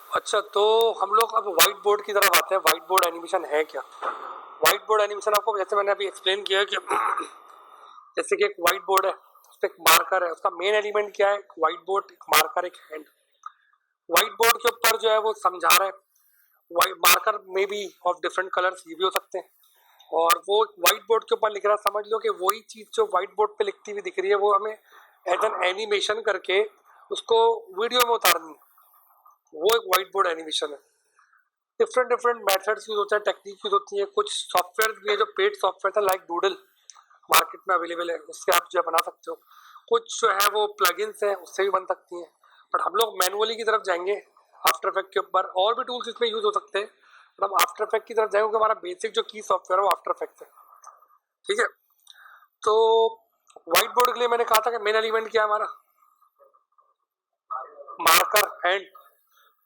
अच्छा, तो हम लोग अब व्हाइट बोर्ड की तरफ आते हैं। व्हाइट बोर्ड एनिमेशन है क्या? व्हाइट बोर्ड एनिमेशन आपको जैसे मैंने अभी एक्सप्लेन किया है कि जैसे कि एक व्हाइट बोर्ड है, उस पर एक मार्कर है, उसका मेन एलिमेंट क्या है? व्हाइट बोर्ड, एक मार्कर, एक हैंड। व्हाइट बोर्ड के ऊपर जो है वो समझा रहा है। व्हाइट मार्कर में भी ऑफ डिफरेंट कलर्स ये भी हो सकते हैं, और वो व्हाइट बोर्ड के ऊपर लिख रहा है। समझ लो कि वही चीज जो व्हाइट बोर्ड पे लिखती हुई दिख रही है वो हमें एज एन एनिमेशन करके उसको वीडियो में उतारनी है। वो एक व्हाइट बोर्ड एनिमेशन है। डिफरेंट डिफरेंट मेथड्स यूज होते हैं, टेक्निक यूज होती है। कुछ सॉफ्टवेयर भी है जो पेड सॉफ्टवेयर है, लाइक डूडल मार्केट में अवेलेबल है, उससे आप जो है बना सकते हो। कुछ जो है वो प्लगइन्स हैं, उससे भी बन सकती हैं। बट हम लोग मैनुअली की तरफ जाएंगे आफ्टर इफेक्ट के ऊपर। और भी टूल्स इसमें यूज हो सकते हैं, बट हम आफ्टर इफेक्ट की तरफ जाएंगे क्योंकि हमारा बेसिक जो की सॉफ्टवेयर है वो आफ्टर इफेक्ट है। ठीक है, तो व्हाइट बोर्ड के लिए मैंने कहा था कि मेन एलिमेंट क्या है हमारा? Marker, hand.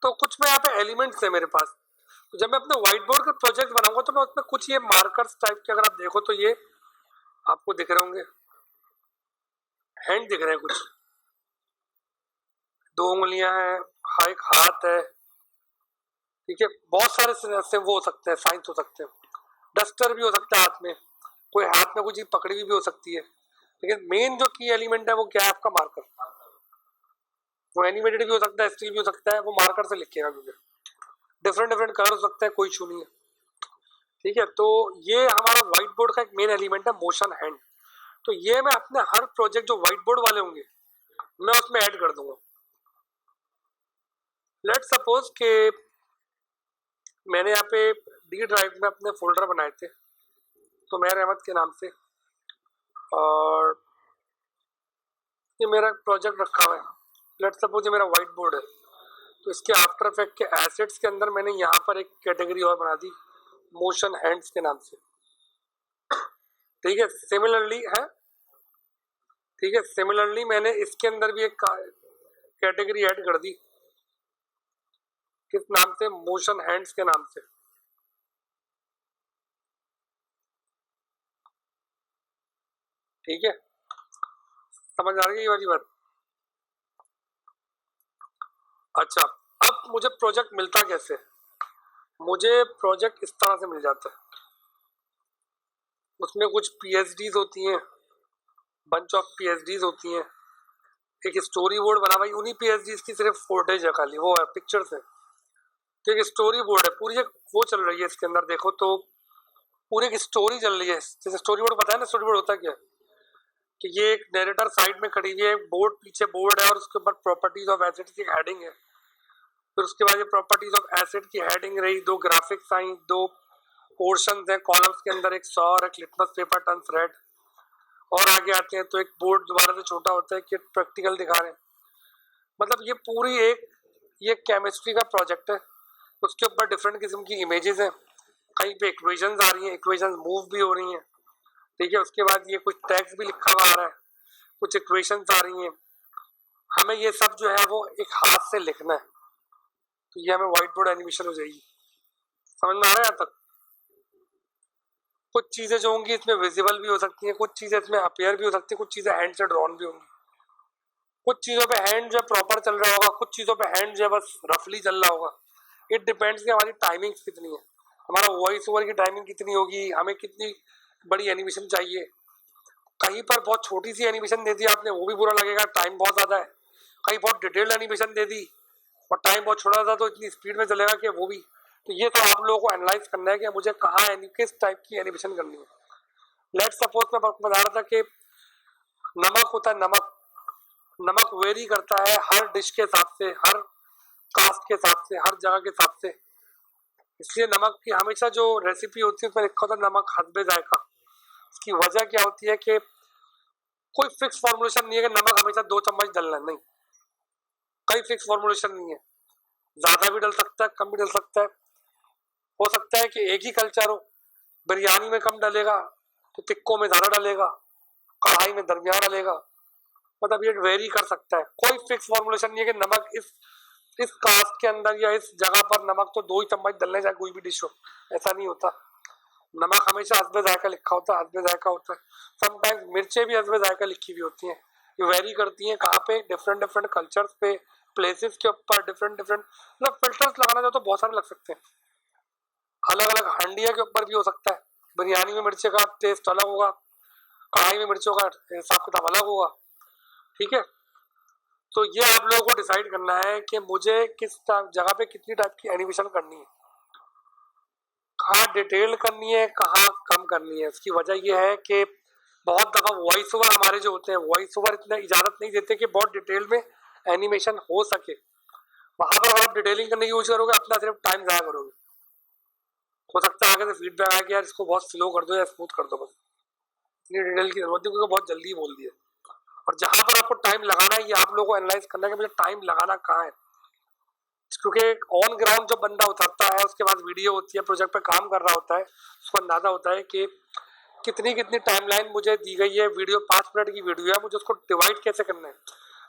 तो कुछ में यहाँ पे एलिमेंट्स है मेरे पास। तो जब मैं अपने व्हाइट बोर्ड का प्रोजेक्ट बनाऊंगा तो मैं उसमें कुछ ये मार्कर्स टाइप के, अगर आप देखो तो ये आपको दिख रहे होंगे, हैंड दिख रहे हैं कुछ, 2 उंगलियां हैं, एक हाथ है। ठीक है, बहुत सारे से वो हो सकते हैं, साइंस हो सकते हैं। डस्टर भी हो सकता है हाथ में, कोई हाथ में कोई चीज पकड़ी हुई भी हो सकती है। लेकिन मेन जो की एलिमेंट है वो क्या है? आपका मार्कर। वो एनिमेटेड भी हो सकता है, स्टिल भी हो सकता है, वो मार्कर से लिखेगा क्योंकि डिफरेंट डिफरेंट कलर हो सकता है, कोई इशू नहीं है। ठीक है, तो ये हमारा व्हाइट बोर्ड का एक मेन एलिमेंट है, मोशन हैंड। तो ये मैं अपने हर प्रोजेक्ट जो व्हाइट बोर्ड वाले होंगे मैं उसमें ऐड कर दूंगा। लेट सपोज के मैंने यहाँ पे डी ड्राइव में अपने फोल्डर बनाए थे, तो मेहर अहमद के नाम से, और ये मेरा प्रोजेक्ट रखा हुआ है। लेट सपोज ये मेरा व्हाइट बोर्ड है, तो इसके आफ्टर इफेक्ट के एसेट्स के अंदर मैंने यहाँ पर एक कैटेगरी और बना दी, मोशन हैंड्स के नाम से। ठीक है, सिमिलरली है। ठीक है, सिमिलरली मैंने इसके अंदर भी एक कैटेगरी ऐड कर दी, किस नाम से? मोशन हैंड्स के नाम से। ठीक है, समझ आ रही है ये वाली बात? अच्छा, अब मुझे प्रोजेक्ट मिलता कैसे? मुझे प्रोजेक्ट इस तरह से मिल जाता है, उसमें कुछ पीएचडीज होती हैं, बंच ऑफ पीएचडीज होती हैं, एक स्टोरी बोर्ड बना। भाई उन्हीं पीएचडीज की सिर्फ फोटेज है, खाली वो है, पिक्चर्स है। तो एक स्टोरी बोर्ड है, पूरी एक वो चल रही है इसके अंदर, देखो तो पूरी एक स्टोरी चल रही है। जैसे स्टोरी बोर्ड पता है ना, स्टोरी बोर्ड होता क्या है कि ये एक नरेटर साइड में खड़ी हुई है, बोर्ड पीछे बोर्ड है, और उसके ऊपर प्रॉपर्टीज ऑफ एसेट की हेडिंग है। फिर उसके बाद ये प्रॉपर्टीज ऑफ एसेट की हेडिंग रही, 2 ग्राफिक्स आई, 2 पोर्शन है कॉलम्स के अंदर, एक 100 और एक लिटमस पेपर टर्न्स रेड। और आगे आते हैं तो एक बोर्ड दोबारा से छोटा होता है कि प्रैक्टिकल दिखा रहे हैं। मतलब ये पूरी एक ये केमिस्ट्री का प्रोजेक्ट है, उसके ऊपर डिफरेंट किस्म की इमेजेस हैं, कहीं पे इक्वेशंस आ रही हैं, इक्वेशंस मूव भी हो रही हैं। ठीक है, उसके बाद ये कुछ टेक्स्ट भी लिखा हुआ आ रहा है, कुछ इक्वेशंस आ रही हैं। हमें ये सब जो है वो एक हाथ से लिखना है, तो ये हमें व्हाइट बोर्ड एनिमेशन हो जाएगी। समझ में आ रहा है यहाँ तक? कुछ चीजें जो होंगी इसमें विजिबल भी हो सकती हैं, कुछ चीजें इसमें अपेयर भी हो सकती है, कुछ चीजें हैंड से ड्रॉन भी होंगी। कुछ चीजों पे हैंड जो है प्रॉपर चल रहा होगा, कुछ चीजों पे हैंड जो है बस रफली चल रहा होगा। इट डिपेंड्स कि हमारी टाइमिंग कितनी है, हमारा वॉइस ओवर की टाइमिंग कितनी होगी, हमें कितनी बड़ी एनिमेशन चाहिए। कहीं पर बहुत छोटी सी एनिमेशन दे दी आपने, वो भी बुरा लगेगा, टाइम बहुत ज्यादा है। कहीं बहुत डिटेल्ड एनिमेशन दे दी और टाइम बहुत छोटा था, तो इतनी स्पीड में चलेगा कि वो भी। तो ये तो आप लोगों को एनालाइज करना है कि मुझे कहाँ किस टाइप की एनिमेशन करनी है। लेट सपोज मैं बता रहा था कि नमक होता है, नमक। नमक वेरी करता है हर डिश के हिसाब से, हर कास्ट के हिसाब से, हर जगह के हिसाब से। इसलिए नमक की हमेशा जो रेसिपी होती है उसमें लिखा होता है नमक हस्बे जायका। इसकी वजह क्या होती है कि कोई फिक्स फॉर्मुलेशन नहीं है कि नमक हमेशा 2 चम्मच डलना है, नहीं, कोई फिक्स फॉर्मुलेशन नहीं है। ज्यादा भी डल सकता है, कम भी डल सकता है। हो सकता है कि एक ही कल्चर हो, बिरयानी में कम डलेगा तो टिक्कों में ज्यादा डलेगा, कढ़ाई में दरमियान डलेगा। मतलब ये वेरी कर सकता है, कोई फिक्स फॉर्मुलेशन नहीं है कि नमक इस कास्ट के अंदर या इस जगह पर नमक तो 2 ही चम्मच डलने चाहे कोई भी डिश हो, ऐसा नहीं होता। नमक हमेशा हस्बे जायका लिखा होता है, हस्बे जायका होता है। समटाइम्स मिर्चें भी हस्बे जायका लिखी हुई होती हैं। ये वेरी करती हैं कहाँ पे? डिफरेंट डिफरेंट कल्चर्स पे, प्लेसेस के ऊपर डिफरेंट डिफरेंट मतलब फिल्टर्स लगाना चाहो तो बहुत सारे लग सकते हैं। अलग अलग हांडिया के ऊपर भी हो सकता है। बिरयानी में मिर्ची का टेस्ट अलग होगा, कढ़ाई में मिर्चों का हिसाब किताब अलग होगा। ठीक है, तो ये आप लोगों को डिसाइड करना है कि मुझे किस जगह पे कितनी टाइप की एनिमेशन करनी है, कहाँ डिटेल करनी है, कहाँ कम करनी है। इसकी वजह यह है कि बहुत दफा वॉइस ओवर हमारे जो होते हैं, वॉइस ओवर इतना इजाजत नहीं देते कि बहुत डिटेल में एनिमेशन हो सके। वहां पर अगर आप डिटेलिंग करने की यूज करोगे अपना सिर्फ टाइम जाया करोगे। हो सकता है आगे से फीडबैक आए कि यार इसको बहुत स्लो कर दो या स्मूथ कर दो, बस इतनी डिटेल की जरूरत नहीं क्योंकि बहुत जल्दी बोल दिया। और जहां पर आपको टाइम लगाना है ये आप लोगों को एनालाइज करना है कि मुझे टाइम लगाना कहाँ है, क्योंकि ऑन ग्राउंड जो बंदा उतरता है उसके बाद वीडियो होती है, प्रोजेक्ट पे काम कर रहा होता है, उसको अंदाजा होता है कि कितनी कितनी टाइमलाइन मुझे दी गई है। वीडियो 5 मिनट की वीडियो है, मुझे उसको डिवाइड कैसे करना है।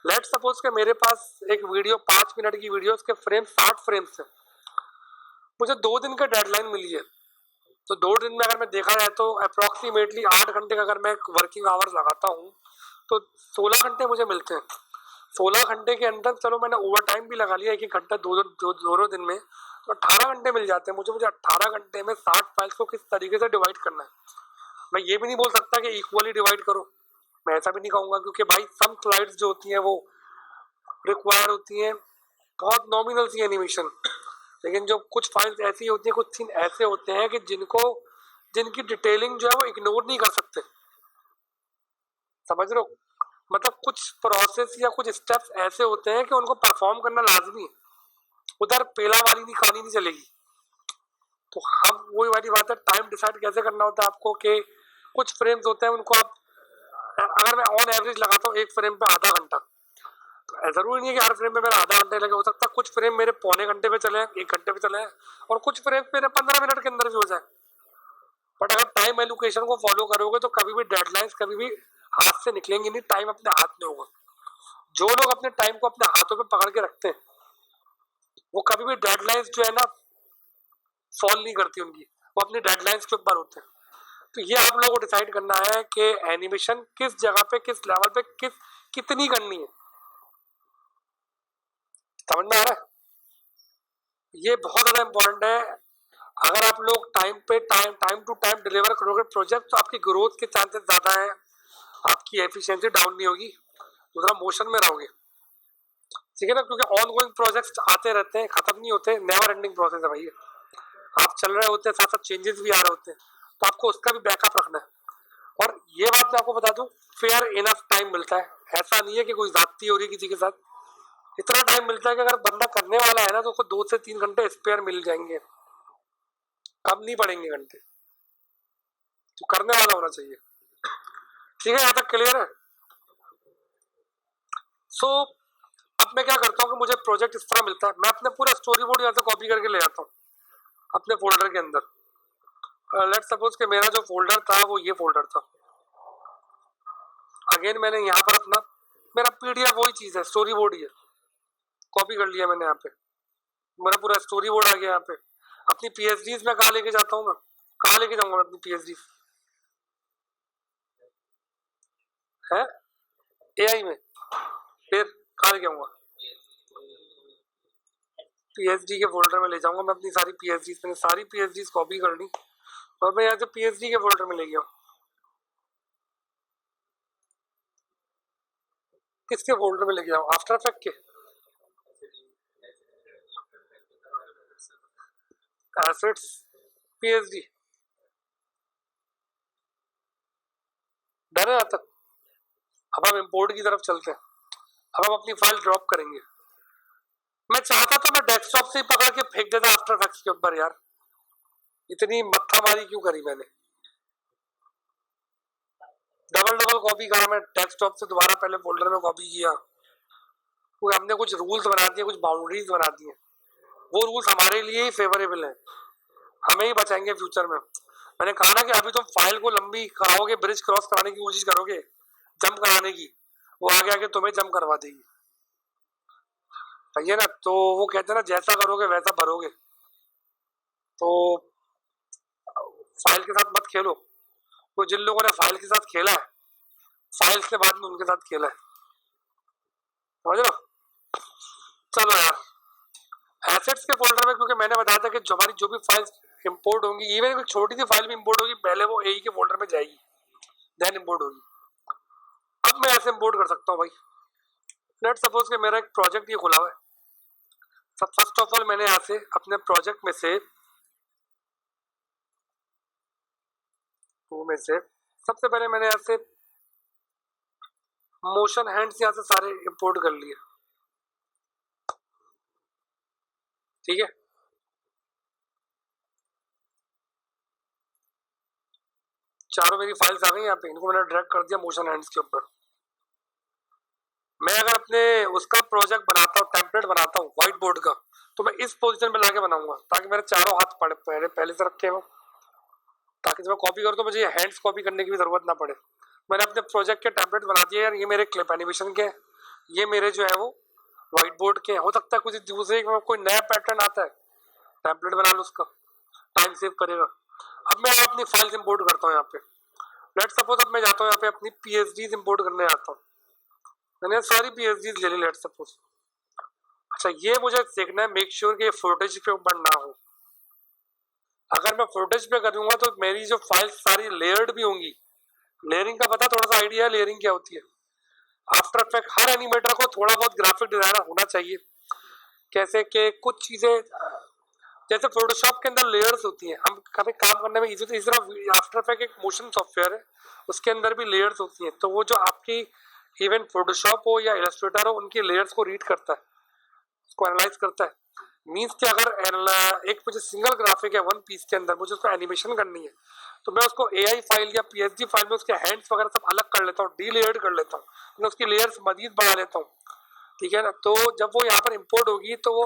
लेट्स सपोज कि मेरे पास एक वीडियो 5 मिनट की वीडियो, उसके फ्रेम 60 फ्रेम्स है, मुझे 2 दिन का डेडलाइन मिली है। तो 2 दिन में अगर मैं देखा जाए तो अप्रोक्सीमेटली 8 घंटे का अगर मैं वर्किंग आवर्स लगाता हूँ तो 16 घंटे मुझे मिलते हैं। 16 घंटे के अंदर चलो मैंने ओवर टाइम भी लगा लिया 1-1 घंटा दोनों दिन में, तो 18 घंटे मिल जाते हैं मुझे 18 घंटे में 60 फाइल्स को किस तरीके से डिवाइड करना है। मैं ये भी नहीं बोल सकता कि इक्वली डिवाइड करो, मैं ऐसा भी नहीं कहूंगा, क्योंकि भाई सम स्लाइड्स जो होती हैं वो रिक्वायर होती हैं बहुत नॉमिनल सी एनिमेशन, लेकिन जो कुछ फाइल्स ऐसी होती हैं, कुछ सीन ऐसे होते हैं कि जिनकी डिटेलिंग जो है वो इग्नोर नहीं कर सकते। समझ रहे हो, मतलब कुछ प्रोसेस या कुछ स्टेप्स ऐसे होते हैं कि उनको परफॉर्म करना लाजमी है, उधर पेला वाली नहीं कहानी नहीं चलेगी। तो हम वही वाली बात है, टाइम डिसाइड कैसे करना होता है आपको कि कुछ फ्रेम्स होते हैं उनको आप, अगर मैं ऑन एवरेज लगाता हूँ एक फ्रेम पे आधा घंटा, तो जरूरी नहीं है कि हर फ्रेम पे मेरा आधा घंटे लगे, हो सकता है कुछ फ्रेम मेरे पौने घंटे पे चले, 1 घंटे पे चले, और कुछ फ्रेम मेरे 15 मिनट के अंदर भी हो जाए। बट अगर टाइम एलोकेशन को फॉलो करोगे तो कभी भी डेडलाइंस कभी भी हाथ से निकलेंगी नहीं, टाइम अपने हाथ में होगा। जो लोग अपने टाइम को अपने हाथों में पकड़ के रखते हैं वो कभी भी डेडलाइंस जो है ना फॉल नहीं करती उनकी, वो अपनी डेडलाइंस के ऊपर होते हैं। तो ये आप लोगों को डिसाइड करना है कि एनिमेशन किस जगह पे, किस लेवल पे, कितनी करनी है। समझ में आ रहा है, ये बहुत ज्यादा इंपॉर्टेंट है। अगर आप लोग टाइम टू टाइम डिलीवर करोगे प्रोजेक्ट तो आपकी ग्रोथ के चांसेस ज्यादा है, आपकी एफिशिएंसी डाउन नहीं होगी, दूसरा मोशन में रहोगे। ठीक है ना, क्योंकि ऑन गोइंग प्रोजेक्ट्स आते रहते हैं, खत्म नहीं होते, नेवर एंडिंग प्रोसेस है भाई। आप चल रहे होते हैं, साथ साथ चेंजेस भी आ रहे होते हैं, तो आपको उसका भी बैकअप रखना है। और ये बात मैं आपको बता दूं, फेयर इनफ टाइम मिलता है, ऐसा नहीं है कि कोई ज्यादती हो रही है किसी के साथ। इतना टाइम मिलता है कि अगर बंदा करने वाला है ना तो उसको 2 से 3 घंटे स्पेयर मिल जाएंगे, कम नहीं पड़ेंगे घंटे, तो करने वाला होना चाहिए। ठीक है, यहाँ तक क्लियर है। सो अब मैं क्या करता हूँ कि मुझे प्रोजेक्ट इस तरह मिलता है, मैं अपने पूरा स्टोरी बोर्ड यहाँ से कॉपी करके ले आता हूँ अपने फोल्डर के अंदर। लेट्स सपोज कि मेरा जो फोल्डर था वो ये फोल्डर था। अगेन मैंने यहाँ पर अपना मेरा पीडीएफ वही चीज है, स्टोरी बोर्ड ही है, कॉपी कर लिया मैंने। यहाँ पे मेरा पूरा स्टोरी बोर्ड आ गया। यहाँ पे अपनी पीएचडीज में कहाँ लेके जाता हूँ, मैं कहाँ लेके जाऊंगा मैं अपनी पीएचडी है एआई में, फिर कहाँ लेके आऊंगा, पीएचडी के फोल्डर में ले जाऊंगा मैं अपनी सारी पीएचडीज। मैंने सारी पीएचडीज कॉपी कर ली और मैं यहाँ से पीएचडी के फोल्डर में ले गया। किसके फोल्डर में लेके जाऊँ, आफ्टर इफेक्ट के, एसेट्स, पीएचडी, डर है यहाँ तक। अब हम इंपोर्ट की तरफ चलते हैं, अब हम अपनी फाइल ड्रॉप करेंगे। मैं चाहता था मैं डेस्कटॉप से ही पकड़ के फेंक देता आफ्टर इफेक्ट्स के ऊपर, यार इतनी मत्था मारी क्यों करी मैंने, डबल डबल कॉपी करा मैं डेस्कटॉप से दोबारा पहले फोल्डर में कॉपी किया, क्योंकि हमने कुछ रूल्स बना दिए, कुछ बाउंड्रीज बना दी हैं। वो रूल्स हमारे लिए ही फेवरेबल है, हमें ही बचाएंगे फ्यूचर में। मैंने कहा ना कि अभी तुम फाइल को लंबी कराओगे, ब्रिज क्रॉस कराने की कोशिश करोगे, जंप कराने की, वो आगे आगे तुम्हें जंप करवा देगी, सही है ना। तो वो कहते हैं ना जैसा करोगे वैसा भरोगे, तो फाइल के साथ मत खेलो। तो जिन लोगों ने फाइल के साथ खेला है, फाइल्स ने बाद में उनके साथ खेला है, समझ लो। चलो यार, एसेट्स के फोल्डर में, क्योंकि मैंने बताया था कि जो हमारी जो भी फाइल्स इंपोर्ट होंगी, इवन एक छोटी सी फाइल भी इंपोर्ट होगी, पहले वो एई के फोल्डर में जाएगी, देन इंपोर्ट होगी। अब मैं ऐसे इंपोर्ट कर सकता हूँ भाई। लेट सपोज कि मेरा एक प्रोजेक्ट ये खुला हुआ है। सब फर्स्ट ऑफ ऑल मैंने यहाँ से अपने प्रोजेक्ट में से सबसे पहले मैंने यहाँ से मोशन हैंड्स यहाँ से सारे इंपोर्ट कर लिए, ठीक है। चारों मेरी फाइल्स आ गई यहाँ पे, इनको मैंने ड्रैग कर दिया मोशन हैंड्स के ऊपर। मैं अगर अपने उसका प्रोजेक्ट बनाता हूँ, टेम्पलेट बनाता हूँ व्हाइट बोर्ड का, तो मैं इस पोजीशन पे लाके बनाऊंगा ताकि मेरे चारों हाथ पहले से रखे हो, ताकि जब मैं कॉपी करूँ तो मुझे हैंड्स कॉपी करने की भी जरूरत ना पड़े। मैंने अपने प्रोजेक्ट के टेम्पलेट बना दिए यार, ये मेरे क्लिप एनिमेशन के, ये मेरे जो है वो व्हाइट बोर्ड के। हो सकता है कुछ दूसरे कोई नया पैटर्न आता है, टेम्पलेट बना लो उसका, टाइम सेव करेगा। अब मैं अपनी फाइल्स इंपोर्ट करता हूँ यहाँ पे। लेट सपोज अब मैं जाता हूँ यहाँ पे अपनी पीएचडीज इंपोर्ट करने आता हूँ। मैंने सारी पीएचडीज ले ली लेट सपोज। अच्छा, ये मुझे देखना है, मेक श्योर कि ये फुटेज पे ऊपर ना हो। अगर मैं फुटेज पे करूंगा तो मेरी जो फाइल्स सारी लेयर्ड भी होंगी। लेयरिंग का पता, थोड़ा सा आइडिया है लेयरिंग क्या होती है? आफ्टर इफेक्ट हर एनिमेटर को थोड़ा बहुत ग्राफिक डिजाइनर होना चाहिए। कैसे कि कुछ चीजें, जैसे फोटोशॉप के अंदर लेयर्स होती हैं, हम कभी काम करने में इजी, तो इस तरह आफ्टर इफेक्ट एक मोशन सॉफ्टवेयर है, उसके अंदर भी लेयर्स होती हैं। तो वो जो आपकी इवन फोटोशॉप हो या इलस्ट्रेटर हो, उनकी लेयर्स को रीड करता है, उसको एनालाइज करता है। मीन्स कि अगर एक मुझे सिंगल ग्राफिक है वन पीस के अंदर, मुझे उसको एनिमेशन करनी है, तो मैं उसको एआई फाइल या पीएसडी फाइल में उसके हैंड्स वगैरह सब अलग कर लेता हूँ, डीलेयर्ड कर लेता हूँ, मैं उसकी लेयर्स मजीद बढ़ा लेता हूँ, ठीक है ना। तो जब वो यहाँ पर इंपोर्ट होगी तो वो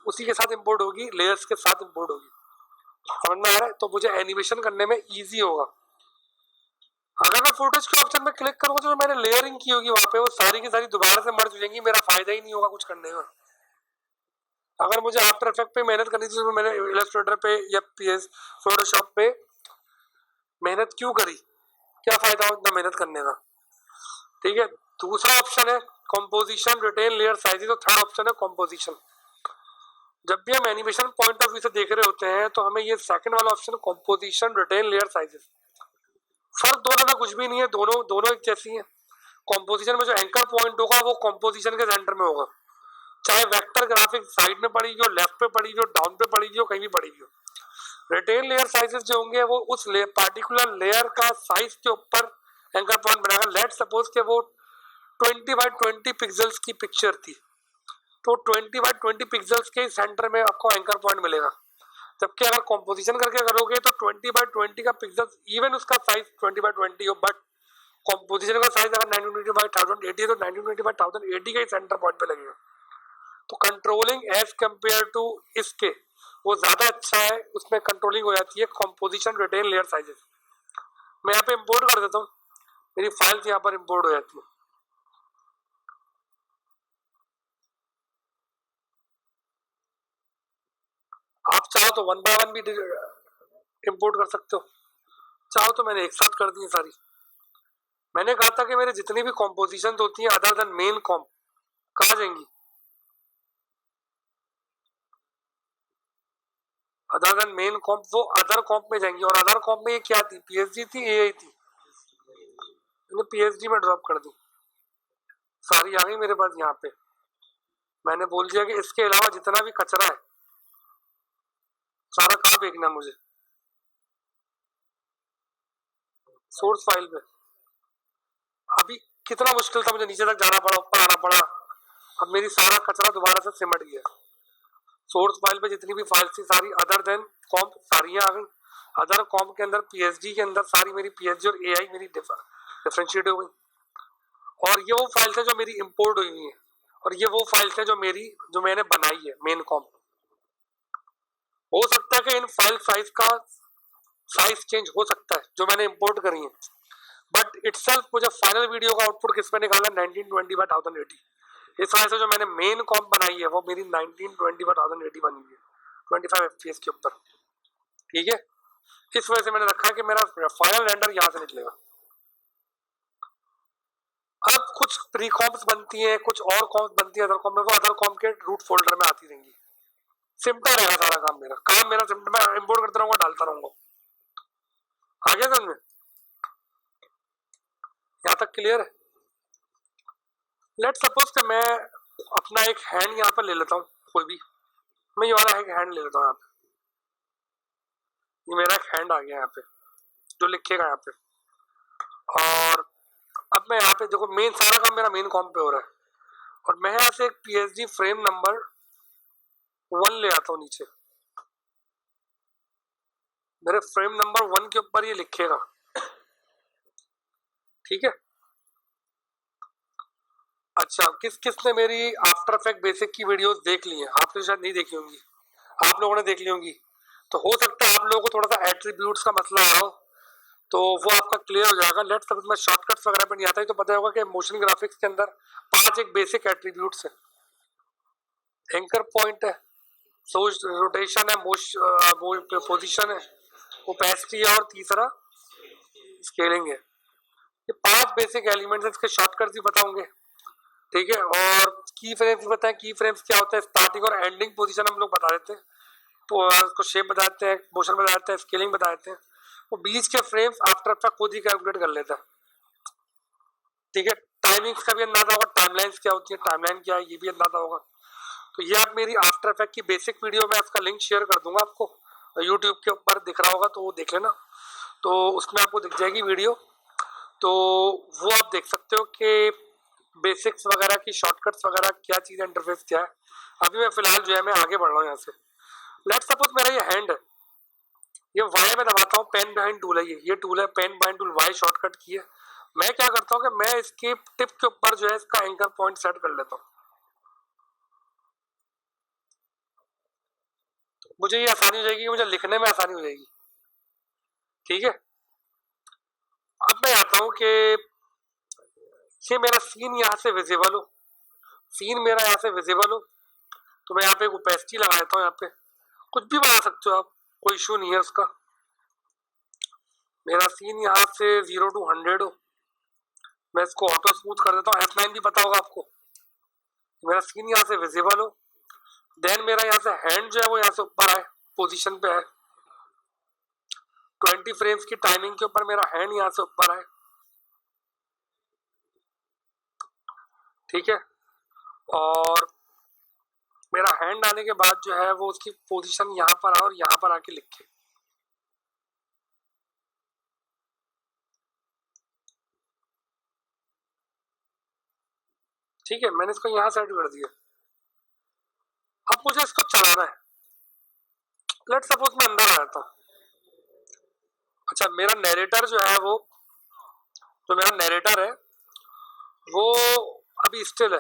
उसी के साथ इंपोर्ट होगी, लेयर्स के साथ इंपोर्ट होगी। समझ में आ रहा है? तो मुझे एनिमेशन करने में ईजी होगा। अगर मैं फुटेज के ऑप्शन में क्लिक करूंगा तो मैंने लेयरिंग की होगी वहां पे, वो सारी की सारी दोबारा से मर्ज हो जाएंगी, मेरा फायदा ही नहीं होगा कुछ करने का। अगर मुझे आफ्टर इफेक्ट पे मेहनत करनी थी तो मैंने इलस्ट्रेटर पे या पीएस फोटोशॉप पे मेहनत क्यों करी? क्या फायदा इतना मेहनत करने का? ठीक है। दूसरा ऑप्शन है कंपोजिशन, रिटेन लेयर साइजेस, और थर्ड ऑप्शन है कंपोजिशन। जब भी हम एनिमेशन पॉइंट ऑफ व्यू से देख रहे होते हैं तो हमें ये सेकंड वाला option composition, retain layer sizes, फर्क दोनों में कुछ भी नहीं है, दोनों दोनों एक जैसी हैं। कंपोजिशन में जो एंकर पॉइंट होगा वो कंपोजिशन के सेंटर में होगा, चाहे वेक्टर ग्राफिक साइड में पड़ी हो, लेफ्ट पे पड़ी हो, डाउन पे पड़ी हो, कहीं भी पड़ी हो। रिटेन लेयर साइजेस जो होंगे वो उस पार्टिकुलर लेयर का साइज के ऊपर एंकर पॉइंट बनाएगा। लेट सपोज के वो 20x20 पिक्सल्स की पिक्चर थी, तो 20x20 पिक्सल्स के सेंटर में आपको एंकर पॉइंट मिलेगा। जबकि अगर कंपोजिशन करके करोगे तो 20x20 का पिक्सल, इवन उसका साइज 20x20 हो, बट कंपोजिशन का साइज अगर 1920x1080 है तो 1920x1080 का ही सेंटर पॉइंट पे लगेगा। तो कंट्रोलिंग एज कंपेयर टू इसके वो ज्यादा अच्छा है, उसमें कंट्रोलिंग हो जाती है कंपोजिशन, रिटेन लेयर साइजेस। मैं यहाँ पे इंपोर्ट कर देता हूँ, मेरी फाइल्स यहाँ पर इंपोर्ट हो जाती है। आप चाहो तो वन बाय वन भी इंपोर्ट कर सकते हो, चाहो तो मैंने एक साथ कर दी सारी। मैंने कहा था कि मेरे जितनी भी कॉम्पोजिशन होती हैं अदर देन मेन कॉम्प, कहाँ जाएंगी? अदर देन मेन कॉम्प, वो अदर कॉम्प में जाएंगी। और अदर कॉम्प में ये क्या थी? पीएचडी थी, एआई थी, मैंने पीएचडी में ड्रॉप कर दी, सारी आ गई मेरे पास यहाँ पे। मैंने बोल दिया कि इसके अलावा जितना भी कचरा है सारा कहाँ फेंकना मुझे? सोर्स फाइल पे। अभी कितना मुश्किल था, मुझे नीचे तक जाना पड़ा, ऊपर आना पड़ा, अब मेरी सारा कचरा दोबारा से सिमट गया। सोर्स फाइल पे जितनी भी फाइल थी सारी अदर देन कॉम्प सारी आ गई। अदर कॉम्प के अंदर पीएचडी के अंदर सारी मेरी पीएचडी और एआई मेरी डिफरेंशिएट हो गई। और ये वो फाइल्स है जो मेरी इंपोर्ट हुई है, और ये वो फाइल्स है जो मैंने बनाई है मेन कॉम्प। हो सकता है कि इन फाइल साइज का साइज चेंज हो सकता है जो मैंने इंपोर्ट करी है, बट इटसेल्फ मुझे फाइनल वीडियो का आउटपुट किस पे निकाला? 1920x1080। इस वजह से जो मैंने मेन कॉम्प बनाई है वो मेरी 1920x1080 बनी हुई है, 25 FPS के ऊपर, ठीक है। इस वजह से मैंने रखा है कि मेरा फाइनल रेंडर यहाँ से निकलेगा। अब कुछ प्री कॉम्प्स बनती हैं, कुछ और कॉम्प्स बनती है अदर कॉम्प में, वो अदर कॉम्प के रूट फोल्डर में आती रहेंगी। सिम्पल रहेगा सारा काम मेरा सिम्पल, मैं इंपोर्ट करता रहूंगा, डालता रहूंगा। आगे समझ में, यहाँ तक क्लियर है? लेट सपोज कि मैं अपना एक हैंड यहाँ पर ले लेता हूँ, कोई भी, मैं ये वाला एक हैंड ले लेता हूँ यहाँ पे। ये मेरा एक हैंड आ गया यहाँ पे जो लिखेगा यहाँ पे, और अब मैं यहाँ पे देखो मेन सारा काम मेरा मेन कॉम पे हो रहा है, और मैं यहाँ से एक पीएसडी फ्रेम नंबर 1 ले आता हूँ नीचे, मेरे फ्रेम नंबर 1 के ऊपर ये लिखेगा, ठीक है। अच्छा, किस किस ने मेरी आफ्टर इफेक्ट बेसिक की वीडियोस देख ली हैं? आपने शायद नहीं देखी होंगी, आप लोगों ने देख ली होंगी, तो हो सकता है आप लोगों को थोड़ा सा एट्रीब्यूट्स का मसला हो, तो वो आपका क्लियर हो जाएगा। लेट्स सपोज मैं शॉर्टकट्स वगैरह पे नहीं आता ही, तो पता होगा कि मोशन ग्राफिक्स के अंदर 5 एक बेसिक एट्रीब्यूट्स है। एंकर पॉइंट है, रोटेशन है, पोजीशन है, ओपेसिटी है, और तीसरा स्केलिंग है। ये 5 बेसिक एलिमेंट्स है, इसके शॉर्टकट्स भी बताऊंगे, ठीक है। और की फ्रेम्स भी बताएं, की फ्रेम्स क्या होता है, स्टार्टिंग और एंडिंग पोजीशन हम लोग बता देते हैं, तो उसको शेप बता देते हैं, मोशन बता देते हैं, स्केलिंग बता देते हैं। वो बीच के फ्रेम्स आफ्टर इफेक्ट खुद ही कैलकुलेट कर लेता है, ठीक है। टाइमिंग्स का भी अंदाजा होगा, टाइमलाइंस क्या होती है, टाइमलाइन क्या है, ये भी अंदाजा होगा। तो ये आप मेरी आफ्टर इफेक्ट की बेसिक वीडियो में उसका लिंक शेयर कर दूंगा आपको, यूट्यूब के ऊपर दिख रहा होगा तो वो देख लेना, तो उसमें आपको दिख जाएगी वीडियो, तो वो आप देख सकते हो कि बेसिक्स वगैरह की शॉर्टकट्स वगैरह क्या चीज़ है, इंटरफेस क्या है। अभी मैं फिलहाल जो है मैं आगे बढ़ रहा हूँ यहाँ से। लेट सपोज मेरा ये हैंड है, ये वाई में दबाता हूँ, पेन बाइंड टूल है, ये टूल है pen bind tool, Y shortcut key है। मैं क्या करता हूँ कि मैं इसके टिप के ऊपर जो है इसका एंकर पॉइंट सेट कर लेता हूँ, मुझे ये आसानी हो जाएगी, मुझे लिखने में आसानी हो जाएगी, ठीक है। अब मैं आता हूँ कि ये मेरा सीन यहाँ से विजिबल हो, सीन मेरा यहाँ से विजिबल हो, तो मैं यहाँ पे एक ओपेसिटी लगा देता हूँ, यहाँ पे कुछ भी बना सकते हो आप, कोई इशू नहीं है उसका। मेरा सीन यहाँ से 0 to 100 हो, मैं इसको ऑटो स्मूथ कर देता हूँ, F9 भी पता होगा आपको। मेरा सीन यहाँ से विजिबल हो, देन मेरा यहाँ से हैंड जो है वो यहाँ से ऊपर आए, पोजीशन पे है, 20 फ्रेम्स की टाइमिंग के ऊपर मेरा हैंड यहाँ से ऊपर आए, ठीक है। और मेरा हैंड आने के बाद जो है वो उसकी पोजीशन यहाँ पर आए और यहाँ पर आके लिखे, ठीक है। मैंने इसको यहाँ सेट कर दिया, अब मुझे इसको चलाना है। लेट सपोज मैं अंदर आ जाता हूँ। अच्छा, मेरा नैरेटर जो है वो, जो मेरा नैरेटर है वो अभी स्टिल है,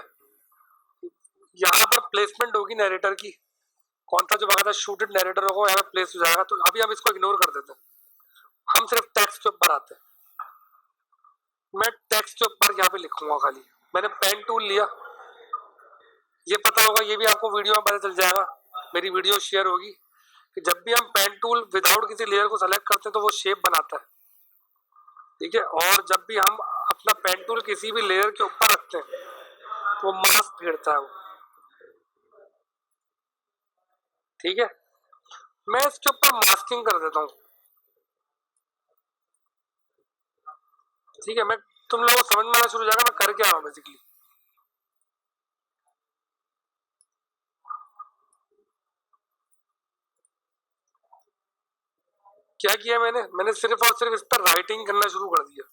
यहाँ पर प्लेसमेंट होगी नैरेटर की, कौन सा जो बकायदा शूटेड नैरेटर होगा यहाँ पे प्लेस हो जाएगा, तो अभी हम इसको इग्नोर कर देते हैं, हम सिर्फ टेक्स्ट के ऊपर आते हैं। मैं टेक्स्ट के ऊपर यहाँ पे लिखूंगा खाली, मैंने पेन टूल लिया, ये पता होगा, ये भी आपको वीडियो में पता चल जाएगा, मेरी वीडियो शेयर होगी कि जब भी हम पेन टूल विदाउट किसी लेयर को सेलेक्ट करते हैं तो वो शेप बनाता है, ठीक है। और जब भी हम अपना पेन टूल किसी भी लेयर के ऊपर रखते हैं तो वो मास्क फेरता है वो, ठीक है। मैं इसके ऊपर मास्किंग कर देता हूँ, ठीक है। मैं तुम लोगों को समझ में आना शुरू हो जाएगा मैं कर क्या रहा हूँ बेसिकली। क्या किया मैंने सिर्फ और सिर्फ इस पर राइटिंग करना शुरू कर दिया,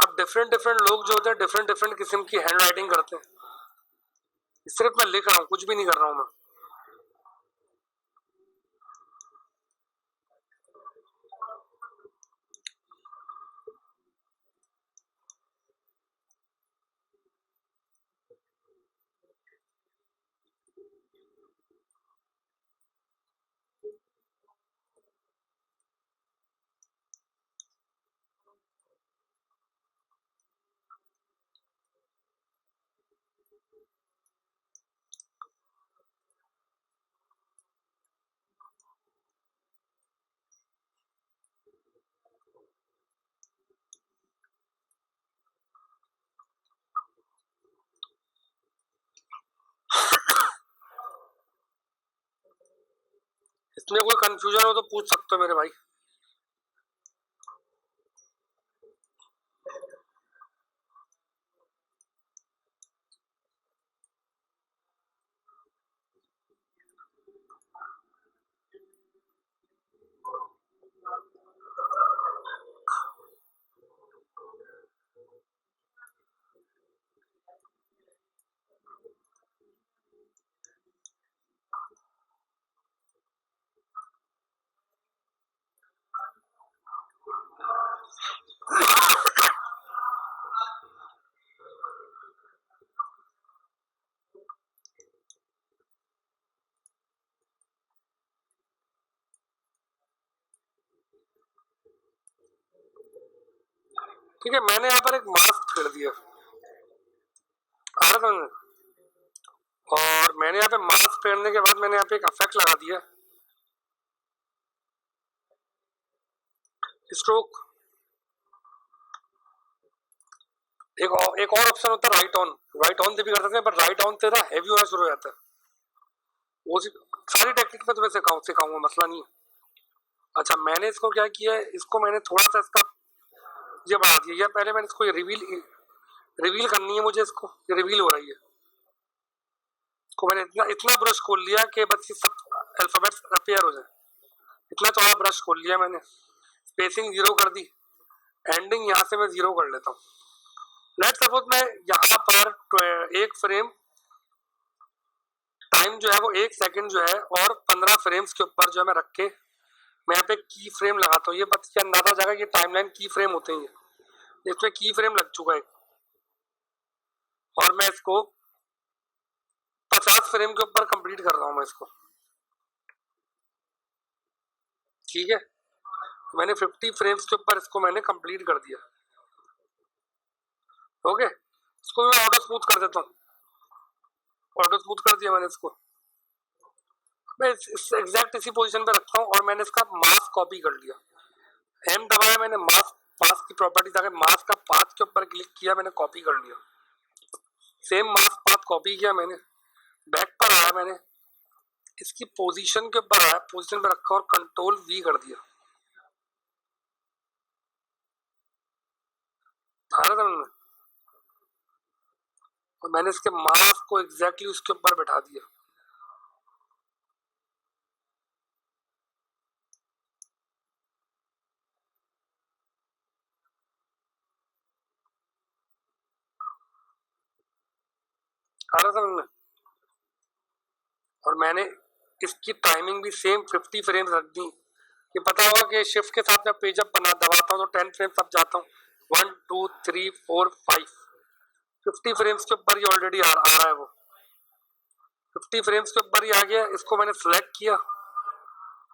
अब डिफरेंट डिफरेंट लोग जो होते हैं डिफरेंट डिफरेंट किस्म की हैंड राइटिंग करते हैं, सिर्फ मैं लिख रहा हूँ, कुछ भी नहीं कर रहा हूँ मैं। इसमें कोई कंफ्यूजन हो तो पूछ सकते हो मेरे भाई। ठीक है, मैंने यहाँ पर एक मास्क फेर दिया, आ रहा था। और मैंने यहाँ पे मास्क फेरने के बाद मैंने यहाँ पे एक इफेक्ट लगा दिया, स्ट्रोक। एक और ऑप्शन होता है राइट ऑन, राइट ऑन से भी कर सकते हैं, पर राइट ऑन से ना हैवी होना शुरू हो जाता है। वो सारी टेक्निक में तुम्हें सिखाऊंगा, मसला नहीं है। अच्छा, मैंने इसको क्या किया है, इसको मैंने थोड़ा सा इसका ये बढ़ा दिया, या पहले मैंने इसको रिवील करनी है मुझे, इसको ये रिवील हो रही है। इसको मैंने इतना इतना ब्रश खोल लिया कि बस ये सब अल्फाबेट्स अपीयर हो जाए, इतना चौड़ा ब्रश खोल लिया मैंने। स्पेसिंग 0 कर दी, एंडिंग यहाँ से मैं 0 कर लेता हूँ। लेट सपोज मैं यहाँ पर एक फ्रेम टाइम जो है वो 1 सेकंड जो है, और 15 फ्रेम्स के ऊपर जो है मैं रख के मैं यहाँ पे की फ्रेम लगाता हूँ। ये बस अंदाजा हो जाएगा कि टाइमलाइन की फ्रेम होते हैं, इसमें की फ्रेम लग चुका है। और मैं इसको 50 फ्रेम के ऊपर कंप्लीट कर रहा हूँ मैं इसको, ठीक है। मैंने 50 फ्रेम्स के ऊपर इसको मैंने कंप्लीट कर दिया। ओके, इसको मैं ऑटो स्मूथ कर देता हूँ, ऑटो स्मूथ कर दिया मैंने इसको। मैं एग्जैक्ट इसी पोजीशन पे रखता हूँ, और मैंने इसका मास्क कॉपी कर लिया। एम दबाया मैंने, मास्क की प्रॉपर्टी था, मास्क का पाथ के ऊपर क्लिक किया, मैंने कॉपी कर लिया। सेम मास्क पाथ कॉपी किया मैंने, बैक पर आया, मैंने इसकी पोजीशन के ऊपर आया, पोजीशन पे रखा और कंट्रोल V कर दिया। और मैंने इसके मास्क को एग्जैक्टली उसके ऊपर बैठा दिया। आ रहा था। और मैंने इसकी टाइमिंग भी सेम 50 फ्रेम्स रख दी। ये पता होगा कि शिफ्ट के साथ मैं पेज अप बना दबाता हूँ तो 10 फ्रेम्स तक जाता हूँ, 1 2 3 4 5, 50 फ्रेम्स के ऊपर ये ऑलरेडी आ रहा है। वो 50 फ्रेम्स के ऊपर ही आ गया। इसको मैंने सेलेक्ट किया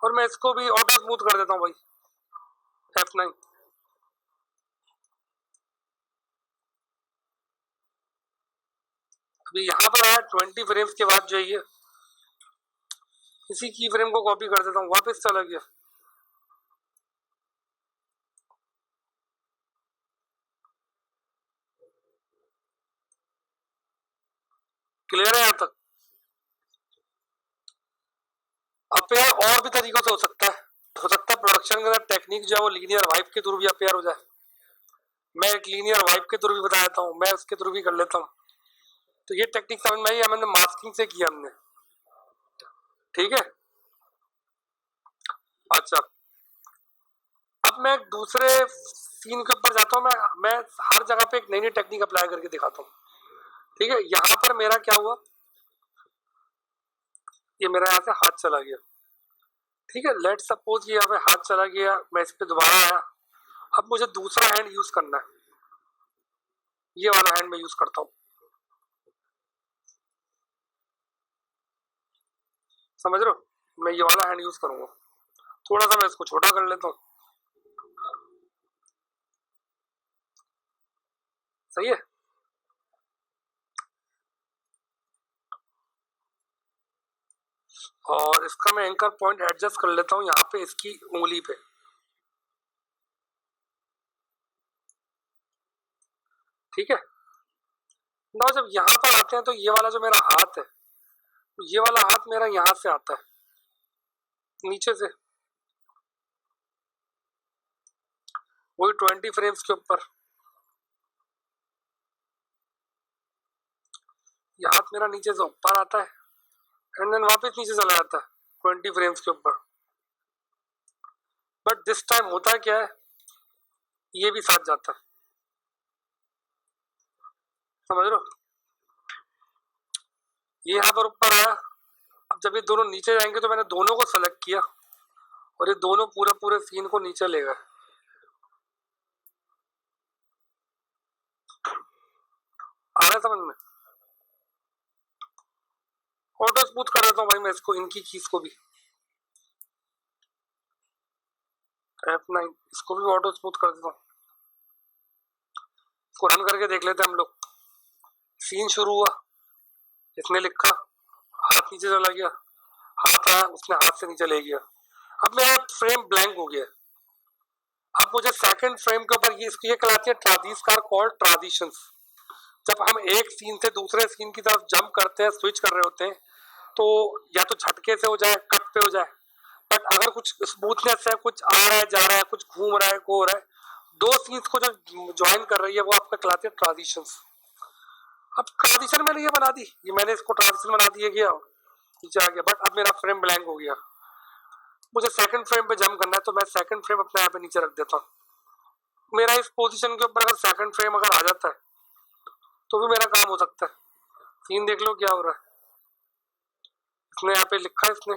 और मैं इसको भी ऑटो स्मूथ कर देता हूँ भाई, F9। अभी यहाँ पर आया 20 फ्रेम्स के बाद जो है इसी की फ्रेम को कॉपी कर देता हूँ, वापस चला गया। क्लियर है यहाँ तक? अपेयर और भी तरीकों से हो सकता है, प्रोडक्शन के अंदर टेक्निक जो है वो लीनियर वाइप के थ्रू भी अपेयर हो जाए। मैं एक लीनियर वाइप के थ्रू भी बता देता हूँ, मैं उसके थ्रू भी कर लेता हूँ। तो ये टेक्निक समझ में आई, हमने मास्किंग से किया हमने, ठीक है। अच्छा, अब मैं दूसरे सीन के ऊपर जाता हूँ। मैं हर जगह पे एक नई नई टेक्निक अप्लाई करके दिखाता हूँ, ठीक है। यहाँ पर मेरा क्या हुआ, ये मेरा यहाँ से हाथ चला गया, ठीक है। लेट सपोज कि यहाँ पे हाथ चला गया, मैं इस पे दोबारा आया, अब मुझे दूसरा हैंड यूज करना है, ये वाला हैंड मैं यूज करता हूँ, समझ रहे हो, मैं ये वाला हैंड यूज करूंगा। थोड़ा सा मैं इसको छोटा कर लेता हूँ, सही है। और इसका मैं एंकर पॉइंट एडजस्ट कर लेता हूँ यहाँ पे इसकी उंगली पे, ठीक है ना। जब यहाँ पर आते हैं तो ये वाला जो मेरा हाथ है, ये वाला हाथ मेरा यहाँ से आता है नीचे से, वही 20 फ्रेम्स के ऊपर ये हाथ मेरा नीचे से ऊपर आता है एंड देन वापस नीचे चला जाता है 20 फ्रेम्स के ऊपर। बट दिस टाइम होता क्या है, ये भी साथ जाता है, समझ लो। ये यहाँ पर ऊपर आया, अब जब ये दोनों नीचे जाएंगे तो मैंने दोनों को सेलेक्ट किया और ये दोनों पूरे पूरे सीन को नीचे ले गए। आ रहा है समझ में? ऑटो स्मूथ कर देता हूँ भाई मैं इसको, इनकी कीज को भी F9, इसको भी ऑटो स्मूथ कर देता हूँ। इसको रन करके देख लेते हैं हम लोग। सीन शुरू हुआ, इसने लिखा, हाथ नीचे चला गया, हाथ आया, उसने हाथ से नीचे ले गया, अब मेरा फ्रेम ब्लैंक हो गया। अब मुझे सेकंड फ्रेम के ऊपर ये कहलाती है ट्रांजिशन कॉल्ड ट्रांजिशंस। जब हम एक सीन से दूसरे सीन की तरफ जंप करते हैं, स्विच कर रहे होते हैं, तो या तो झटके से हो जाए, कट पे हो जाए, बट अगर कुछ स्मूथनेस है, कुछ आ रहा है जा रहा है, कुछ घूम रहा है हो रहा है, दो सीन्स को जब ज्वाइन कर रही है वो आपका कहलाते हैं ट्रांजिशंस। अब ट्रांजिशन मैंने ये बना दी, ये मैंने इसको ट्रांजिशन बना दिया गया, नीचे आ गया, बट अब मेरा फ्रेम ब्लैंक हो गया। मुझे सेकंड फ्रेम पे जंप करना है तो मैं सेकंड फ्रेम अपने यहाँ पे नीचे रख देता हूँ। मेरा इस पोजीशन के ऊपर अगर सेकंड फ्रेम अगर आ जाता है तो भी मेरा काम हो सकता है। सीन देख लो क्या हो रहा है, इसने यहाँ पे लिखा है, इसने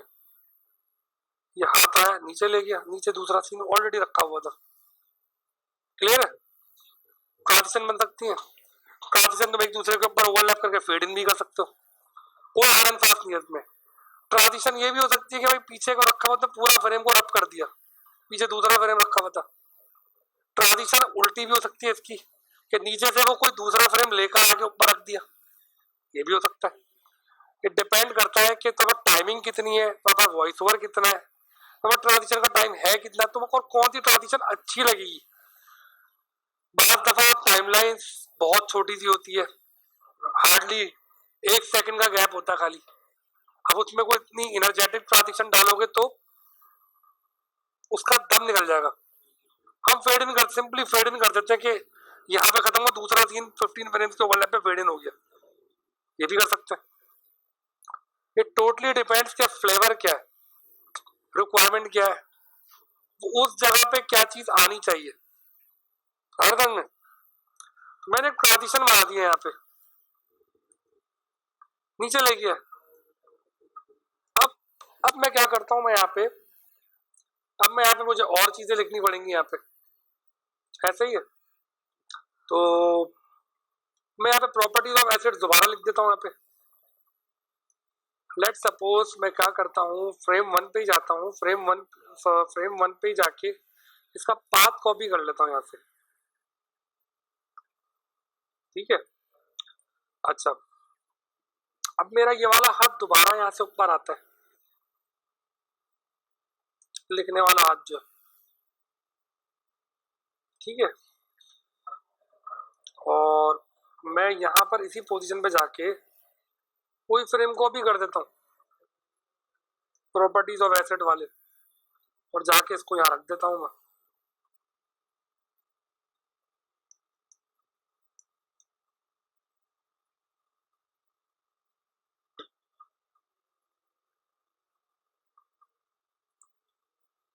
ये हाथ आया नीचे ले गया, नीचे दूसरा सीन ऑलरेडी रखा हुआ था। क्लियर है? ट्रांजिशन बन सकती है, ट्रांजिशन तुम एक दूसरे के ऊपर ओवरलैप करके फेड इन भी कर सकते हो, कोई हार्ड एंड फास्ट नहीं है इसमें। ट्रांजिशन ये भी हो सकती है कि भाई पीछे को रखा हुआ तो पूरा फ्रेम को रब कर दिया, पीछे दूसरा फ्रेम रखा हुआ था। ट्रांजिशन उल्टी भी हो सकती है इसकी, कि नीचे से वो कोई दूसरा फ्रेम लेकर आके ऊपर रख दिया, ये भी हो सकता है। ये डिपेंड करता है कि तुम्हारा टाइमिंग कितनी है, तुम्हारा वॉइस ओवर कितना है, तुम्हारा ट्रांजिशन का टाइम है कितना, तुमको कौन सी ट्रांजिशन अच्छी लगेगी। बहुत दफा टाइमलाइंस बहुत छोटी सी होती है, हार्डली 1 सेकंड का गैप होता है खाली, अब उसमें कोई इतनी एनर्जेटिक ट्रांजिशन डालोगे तो उसका दम निकल जाएगा। हम फेड इन कर, सिंपली फेड इन कर देते हैं कि यहाँ पे खत्म हुआ, दूसरा सीन 15 फ्रेम्स के ओवरलैप पे फेड इन हो गया, ये भी कर सकते हैं। ये टोटली डिपेंड्स कि फ्लेवर क्या है, रिक्वायरमेंट क्या है, उस जगह पे क्या चीज आनी चाहिए। हर रंग में मैंने ट्रांजिशन बना दिया यहाँ पे, नीचे ले गया। अब अब मैं क्या करता हूँ, मैं यहाँ पे, अब मैं यहाँ पे मुझे और चीजें लिखनी पड़ेंगी यहाँ पे, ऐसे ही है। तो मैं यहाँ पे प्रॉपर्टीज ऑफ एसिड्स दोबारा लिख देता हूँ यहाँ पे। लेट सपोज मैं क्या करता हूँ, फ्रेम 1 पे ही जाता हूँ, फ्रेम वन पे ही जाके इसका पाथ कॉपी कर लेता हूँ यहाँ से, ठीक है। अच्छा, अब मेरा ये वाला हाथ दोबारा यहाँ से ऊपर आता है, लिखने वाला हाथ जो, ठीक है। और मैं यहाँ पर इसी पोजीशन पे जाके कोई फ्रेम कॉपी कर देता हूँ, प्रॉपर्टीज ऑफ एसिड वाले, और जाके इसको यहाँ रख देता हूँ मैं।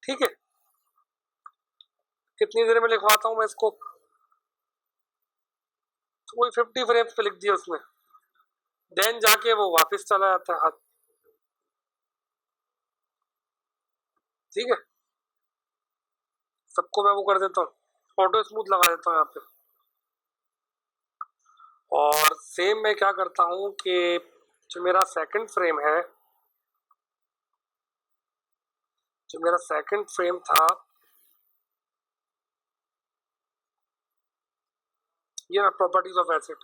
ठीक है, कितनी देर में लिखवाता हूँ मैं इसको, तो वही 50 फ्रेम्स पे लिख दिया उसने, देन जाके वो वापस चला जाता है हाथ। ठीक है, सबको मैं वो कर देता हूँ, ऑटो स्मूथ लगा देता हूँ यहाँ पे। और सेम मैं क्या करता हूँ कि जो मेरा सेकंड फ्रेम है, जो मेरा सेकंड फ्रेम था, ये ना प्रॉपर्टीज ऑफ एसिड,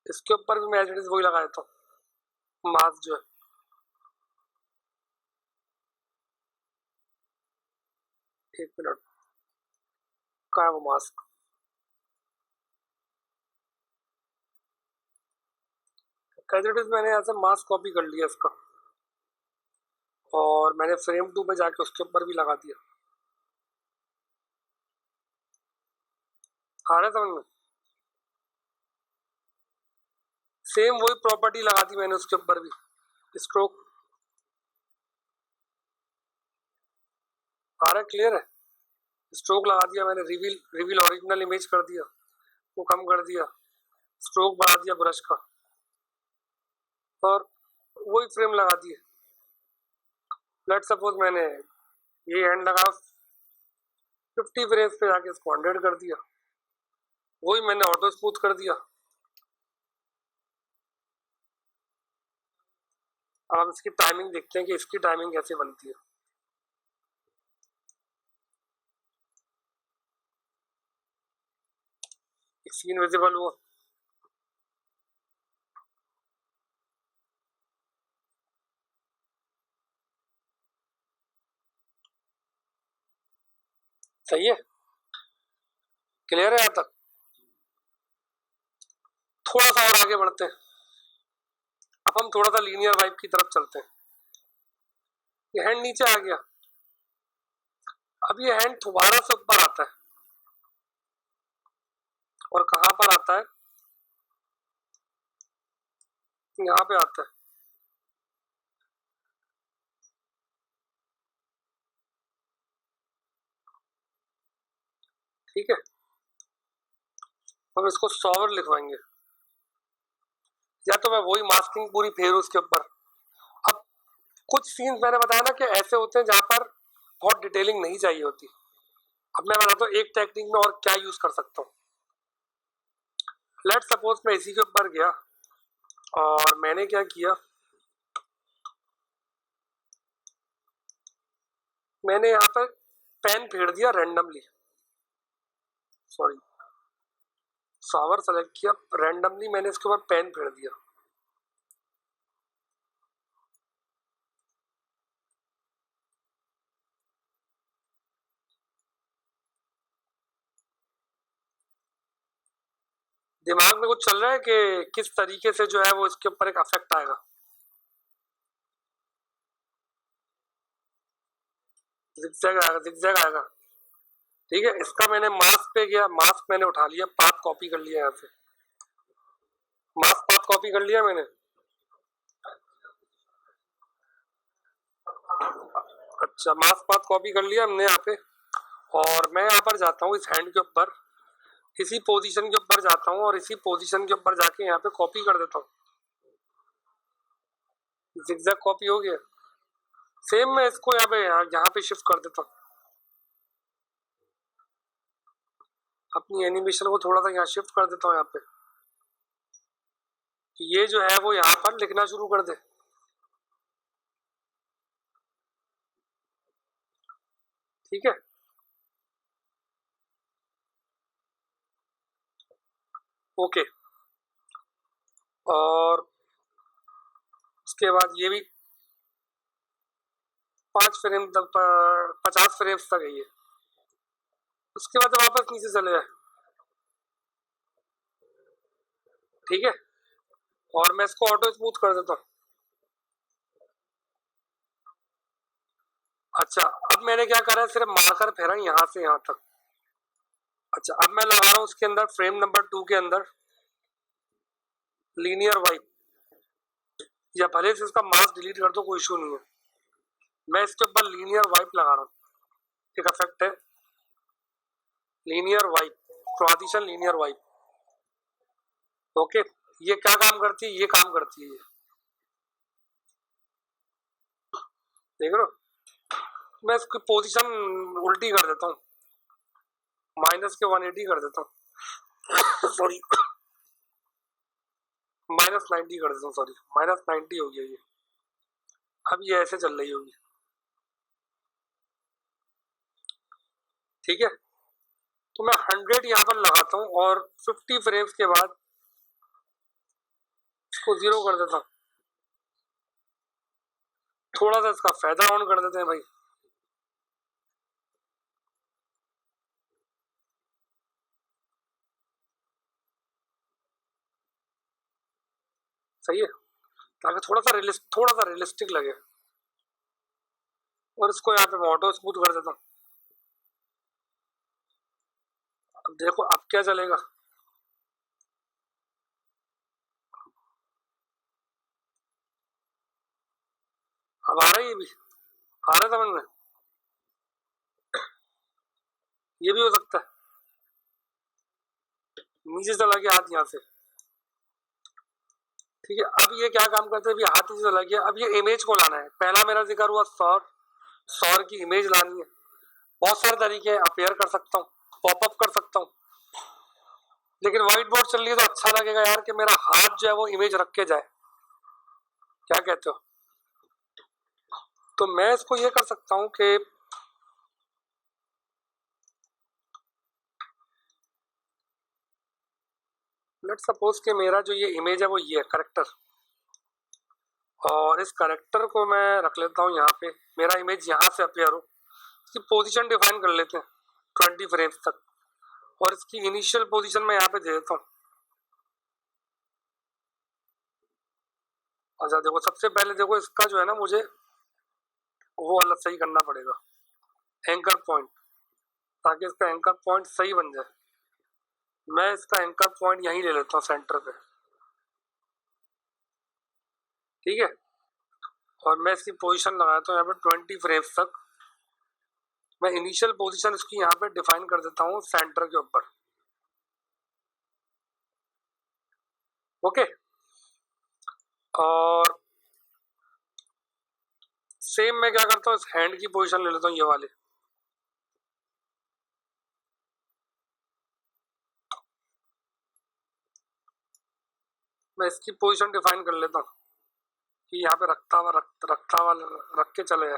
इसके ऊपर भी मैं एज इट इज वही लगा देता हूँ, मास्क जो है। एक मिनट, कहाँ है वो मास्क? एज इट इज मैंने यहाँ से मास्क कॉपी कर लिया इसका, और मैंने फ्रेम 2 पे जाके उसके ऊपर भी लगा दिया। आ रहा है समझ में? सेम वही प्रॉपर्टी लगा दी मैंने उसके ऊपर भी, स्ट्रोक। आ रहा है, क्लियर है? स्ट्रोक लगा दिया मैंने, रिवील रिवील ओरिजिनल इमेज कर दिया, वो कम कर दिया, स्ट्रोक बढ़ा दिया ब्रश का, और वही फ्रेम लगा दिए। लेट सपोज मैंने ये हैंड लगा 50 फ्रेम्स पे जाके इसको 100 कर दिया, वही मैंने ऑटो स्मूथ कर दिया। अब हम इसकी टाइमिंग देखते हैं कि इसकी टाइमिंग कैसे बनती है। स्क्रीन विजिबल हुआ, सही है, क्लियर है यहाँ तक? थोड़ा सा और आगे बढ़ते हैं, अब हम थोड़ा सा लीनियर वाइप की तरफ चलते हैं। ये हैंड नीचे आ गया, अब ये हैंड दोबारा से ऊपर आता है, और कहाँ पर आता है? यहाँ पे आता है। ठीक है, हम इसको सॉवर लिखवाएंगे, या तो मैं वही मास्किंग पूरी फेर उसके ऊपर। अब कुछ सीन्स मैंने बताया ना कि ऐसे होते हैं जहां पर बहुत डिटेलिंग नहीं चाहिए होती। अब मैं बताता हूँ एक टेक्निक में और क्या यूज कर सकता हूँ। लेट सपोज मैं इसी के ऊपर गया और मैंने क्या किया, मैंने यहाँ पर पेन फेर दिया रैंडमली, सॉरी सॉवर सेलेक्ट किया, रैंडमली मैंने इसके ऊपर पेन फेर दिया। दिमाग में कुछ चल रहा है कि किस तरीके से जो है वो इसके ऊपर एक अफेक्ट आएगा? जिगजैग आएगा, जिगजैग आएगा। ठीक है, इसका मैंने मास्क पे गया, मास्क मैंने उठा लिया, पाथ कॉपी कर लिया, यहाँ से मास्क पाथ कॉपी कर लिया मैंने। अच्छा, मास्क पाथ कॉपी कर लिया हमने यहाँ पे, और मैं यहाँ पर जाता हूँ इस हैंड के ऊपर, इसी पोजीशन के ऊपर जाता हूँ, और इसी पोजीशन के ऊपर जाके यहाँ पे कॉपी कर देता हूँ। जिगजैग कॉपी हो गया। सेम मैं इसको यहाँ पे शिफ्ट कर देता हूँ, अपनी एनिमेशन को थोड़ा सा यहाँ शिफ्ट कर देता हूँ यहाँ पे, कि ये जो है वो यहाँ पर लिखना शुरू कर दे। ठीक है, ओके। और उसके बाद ये भी 5 फ्रेम तक, 50 फ्रेम्स तक है ये। उसके बाद वापस नीचे चले जाए। ठीक है, और मैं इसको ऑटो स्मूथ कर देता हूँ। अच्छा, अब मैंने क्या करा है, सिर्फ मार्कर फेरा यहाँ से यहाँ तक। अच्छा, अब मैं लगा रहा हूँ उसके अंदर फ्रेम नंबर 2 के अंदर लीनियर वाइप, या भले से इसका मास्क डिलीट कर दो, कोई इशू नहीं है। मैं इसके ऊपर लीनियर वाइप लगा रहा हूँ, एक इफेक्ट है linear wipe, transition linear wipe. Okay, ये क्या काम करती है? ये काम करती है, ये देख रहे हो, मैं इसकी पोजीशन उल्टी कर देता हूँ, माइनस के 180 कर देता हूँ सॉरी -90 कर देता हूँ, सॉरी -90 हो गया ये। अब ये ऐसे चल रही होगी, ठीक है। तो मैं 100 यहाँ पर लगाता हूँ और 50 फ्रेम्स के बाद इसको 0 कर देता हूँ। थोड़ा सा इसका फेदर ऑन कर देते हैं भाई, सही है, ताकि थोड़ा सा रियलिस्टिक लगे। और इसको यहाँ पे मैं ऑटो स्मूथ कर देता हूँ। अब देखो अब क्या चलेगा, अब आ रहा है, ये भी आ रहा है समझ में, ये भी हो सकता है। नीचे चला गया हाथ यहाँ से, ठीक है। अब ये क्या काम करते हैं, अभी हाथ नीचे चला गया, अब ये इमेज को लाना है। पहला मेरा जिक्र हुआ सौर की इमेज लानी है। बहुत सारे तरीके हैं, अपेयर कर सकता हूँ, पॉपअप कर सकता हूँ, लेकिन व्हाइट बोर्ड चल रही है तो अच्छा लगेगा यार कि मेरा हाथ जो है वो इमेज रख के जाए, क्या कहते हो। तो मैं इसको ये कर सकता हूँ कि लेट सपोज कि मेरा जो ये इमेज है वो ये है करेक्टर, और इस करेक्टर को मैं रख लेता हूँ यहाँ पे, मेरा इमेज यहाँ से अपेयर हो। इसकी पोजीशन डिफाइन कर लेते हैं 20 फ्रेम्स तक, और इसकी इनिशियल पोजीशन मैं यहाँ पे दे देता हूँ। अच्छा देखो, सबसे पहले देखो इसका जो है ना, मुझे वो अलग सही करना पड़ेगा, एंकर पॉइंट, ताकि इसका एंकर पॉइंट सही बन जाए। मैं इसका एंकर पॉइंट यहीं ले लेता हूँ सेंटर पे, ठीक है। और मैं इसकी पोजीशन लगाता हूँ यहाँ पे 20 फ्रेम्स तक। मैं इनिशियल पोजीशन इसकी यहाँ पे डिफाइन कर देता हूँ सेंटर के ऊपर, ओके। और सेम मैं क्या करता हूँ, इस हैंड की पोजीशन ले लेता हूँ, ये वाले। मैं इसकी पोजीशन डिफाइन कर लेता हूँ कि यहाँ पे रखता हुआ रख के चले जाए,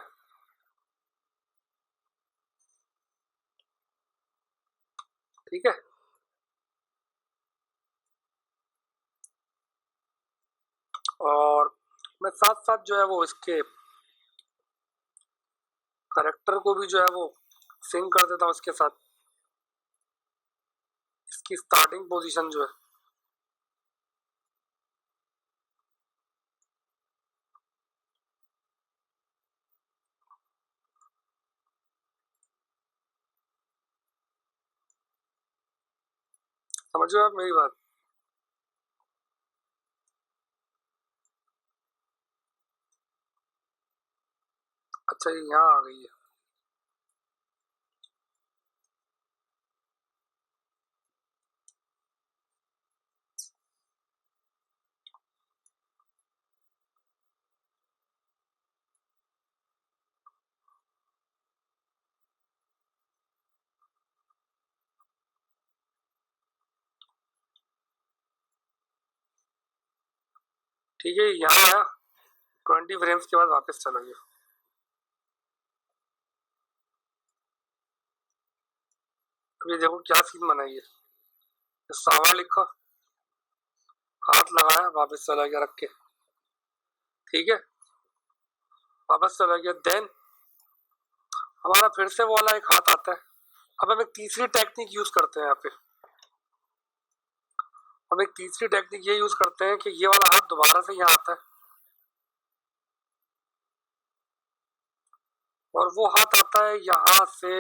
ठीक है। और मैं साथ साथ जो है वो इसके करेक्टर को भी जो है वो सिंक कर देता हूँ इसके साथ, इसकी स्टार्टिंग पोजीशन जो है। समझ रहे हो आप मेरी बात। अच्छा ये यहाँ आ गई है, ठीक है। यहाँ आया, 20 फ्रेम्स के बाद वापस चला गया। अभी देखो क्या सीन बनाई है, सावा लिखा, हाथ लगाया, वापस चला गया रख के, ठीक है, वापस चला गया। देन हमारा फिर से वो वाला एक हाथ आता है। अब हम एक तीसरी टेक्निक यूज करते हैं यहाँ पे, हम एक तीसरी टेक्निक ये यूज करते हैं कि ये वाला हाथ दोबारा से यहाँ आता है, और वो हाथ आता है यहाँ से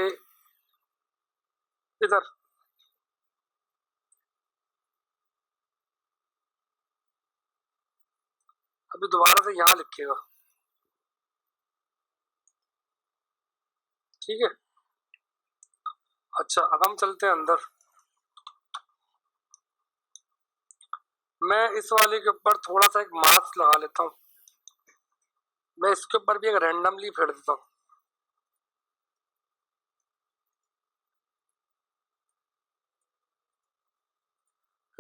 इधर। अभी दोबारा से यहाँ लिखेगा, ठीक है। अच्छा अब हम चलते हैं अंदर। मैं इस वाले के ऊपर थोड़ा सा एक मास्क लगा लेता हूँ। मैं इसके ऊपर भी एक रैंडमली फेर देता हूँ,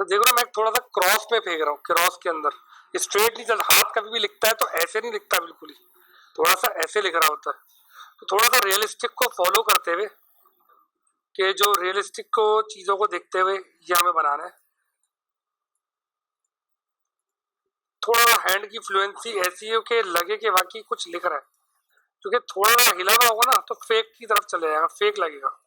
तो देखो ना, मैं थोड़ा सा क्रॉस पे फेंक रहा हूँ, क्रॉस के अंदर स्ट्रेट नहीं चल, हाथ कभी भी लिखता है तो ऐसे नहीं लिखता बिल्कुल ही, थोड़ा सा ऐसे लिख रहा होता है। तो थोड़ा सा रियलिस्टिक को फॉलो करते हुए, कि जो रियलिस्टिक को चीजों को देखते हुए ये हमें बनाना है। थोड़ा हैंड की फ्लुएंसी ऐसी है कि लगे कि वाकई कुछ लिख रहा है, क्योंकि थोड़ा सा हिला हुआ होगा ना तो फेक की तरफ चले जाएगा, फेक लगेगा।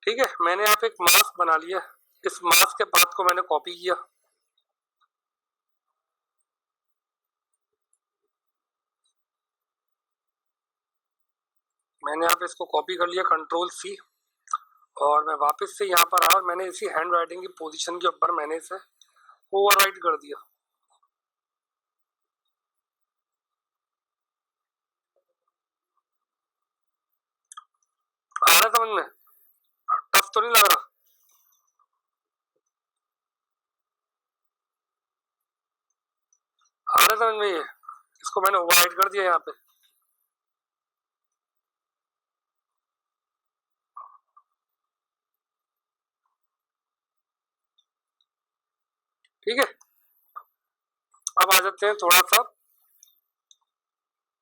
ठीक है, मैंने यहाँ पे एक मास्क बना लिया। इस मास्क के पाथ को मैंने कॉपी किया। मैंने यहाँ पे इसको कॉपी कर लिया, कंट्रोल C, और मैं वापस से यहाँ पर आया और मैंने इसी हैंड राइटिंग की पोजीशन के ऊपर मैंने इसे ओवरराइट कर दिया। आ रहा समझ में? टफ तो नहीं लग रहा? आ रहा समझ में? ये इसको मैंने ओवरराइट कर दिया यहाँ पे। ठीक है, अब आ जाते हैं थोड़ा सा,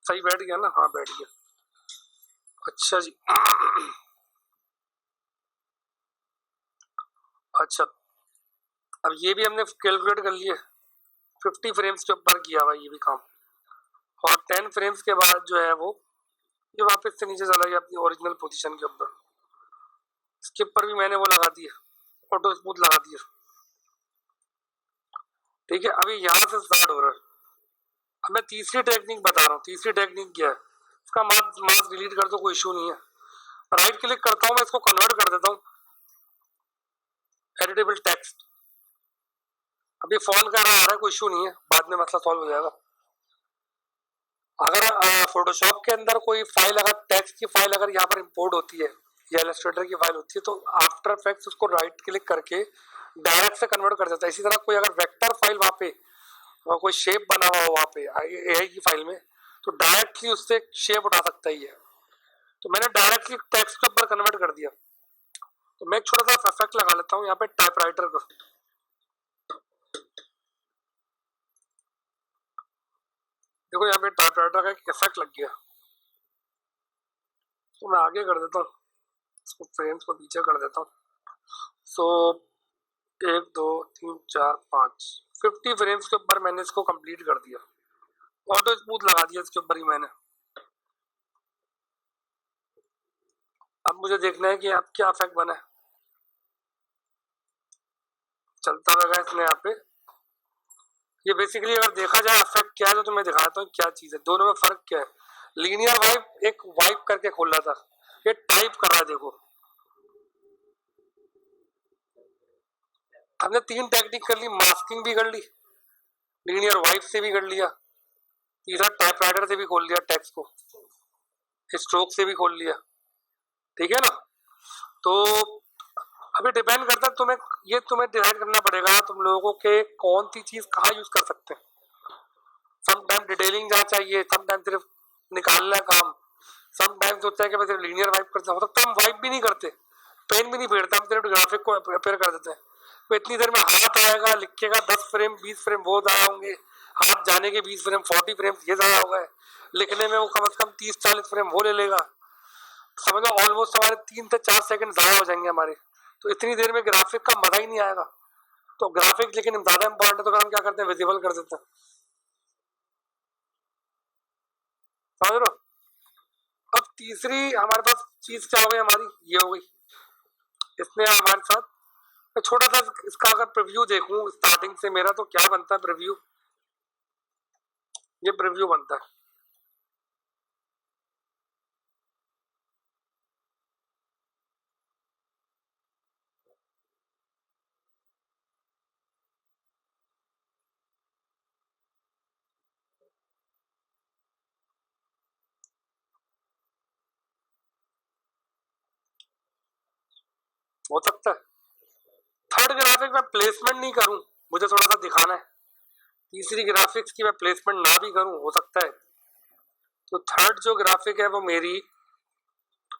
सही बैठ गया ना? हाँ बैठ गया। अच्छा जी। अच्छा, अब ये भी हमने कैलकुलेट कर लिए, 50 फ्रेम्स के ऊपर किया हुआ ये भी काम, और 10 फ्रेम्स के बाद जो है वो ये वापस से नीचे चला गया अपनी ओरिजिनल पोजीशन के ऊपर। इसके ऊपर भी मैंने वो लगा दिया, ऑटो स्मूथ लगा दिया। ठीक है, अभी यहाँ से स्टार्ट हो रहा है। अब मैं तीसरी टेक्निक बता रहा हूँ। तीसरी टेक्निक क्या है? इसका मास्क डिलीट कर दो, कोई इशू नहीं है। राइट क्लिक करता हूँ, मैं इसको कन्वर्ट कर देता हूँ एडिटेबल टेक्स्ट। अभी फॉन्ट का आ रहा है, कोई इशू नहीं है, बाद में मसला सॉल्व हो जाएगा। अगर फोटोशॉप के अंदर कोई फाइल, अगर टेक्स्ट की फाइल अगर यहाँ पर इंपोर्ट होती है या इलस्ट्रेटर की फाइल होती है, तो आफ्टर इफेक्ट्स उसको राइट क्लिक करके डायरेक्ट से कन्वर्ट कर देता है। इसी तरह कोई अगर वेक्टर फाइल वहाँ पे कोई शेप बना हुआ हो वहाँ पे AI की फाइल में, तो डायरेक्टली उससे शेप उठा सकता ही है। तो मैंने डायरेक्टली टेक्स्ट के ऊपर कन्वर्ट कर दिया। तो मैं एक छोटा सा इफेक्ट लगा लेता हूँ यहाँ पे टाइपराइटर का। देखो यहाँ पे टाइपराइटर का एक इफेक्ट लग गया। तो मैं आगे कर देता हूँ, इसको फ्रेम्स को पीछे कर देता हूँ। सो 1 2 3 4 5 50 फ्रेम्स के ऊपर मैंने इसको कंप्लीट कर दिया। ऑटो स्मूथ लगा दिया इसके ऊपर ही मैंने। अब मुझे देखना है कि अब क्या इफेक्ट बना है। चलता रहेगा इसमें यहाँ पे। ये बेसिकली अगर देखा जाए इफेक्ट क्या है, तो मैं दिखाता हूँ क्या चीज है, दोनों में फर्क क्या है। लीनियर वाइप एक वाइप करके खोला था, ये टाइप कर रहा है। देखो हमने 3 टेक्निक कर ली, मास्किंग भी कर ली, लीनियर वाइप से भी कर लिया, तीसरा टाइपराइटर से भी खोल लिया, टेक्स्ट को स्ट्रोक से भी खोल लिया। ठीक है ना? तो अभी डिपेंड करता है तुम्हें, ये तुम्हें डिसाइड करना पड़ेगा तुम लोगों को कि कौन सी चीज कहाँ यूज कर सकते हैं। समटाइम डिटेलिंग जहाँ चाहिए, समटाइम सिर्फ निकालना काम, समटाइम सोचता है कि मैं सिर्फ लीनियर वाइप करता हूँ, तो हम वाइप भी नहीं करते, पेन भी नहीं फेरता, हम सिर्फ ग्राफिक को अपेयर कर देते हैं। तो इतनी देर में हाथ आएगा, लिखेगा 10 फ्रेम 20 फ्रेम वो ज़ाया होंगे, हाथ जाने के 20 फ्रेम 40 फ्रेम ये ज़ाया हो गए, लिखने में वो कम से कम 30 40 फ्रेम वो ले लेगा। समझो ऑलमोस्ट हमारे 3 से 4 सेकंड ज़ाया हो जाएंगे हमारे। तो इतनी देर में ग्राफिक का मजा ही नहीं आएगा। तो ग्राफिक लेकिन ज़्यादा इंपॉर्टेंट है, तो हम क्या करते हैं, विजिबल कर देते हैं। समझ लो। अब तीसरी हमारे पास चीज क्या हो गई, हमारी ये हो गई। इसमें हमारे साथ मैं छोटा सा इसका अगर प्रीव्यू देखूं स्टार्टिंग से मेरा, तो क्या बनता है प्रीव्यू, ये प्रीव्यू बनता है। हो सकता है। थर्ड ग्राफिक में प्लेसमेंट नहीं करूं, मुझे थोड़ा सा दिखाना है। तीसरी ग्राफिक्स की मैं प्लेसमेंट ना भी करूं, हो सकता है। तो थर्ड जो ग्राफिक है वो मेरी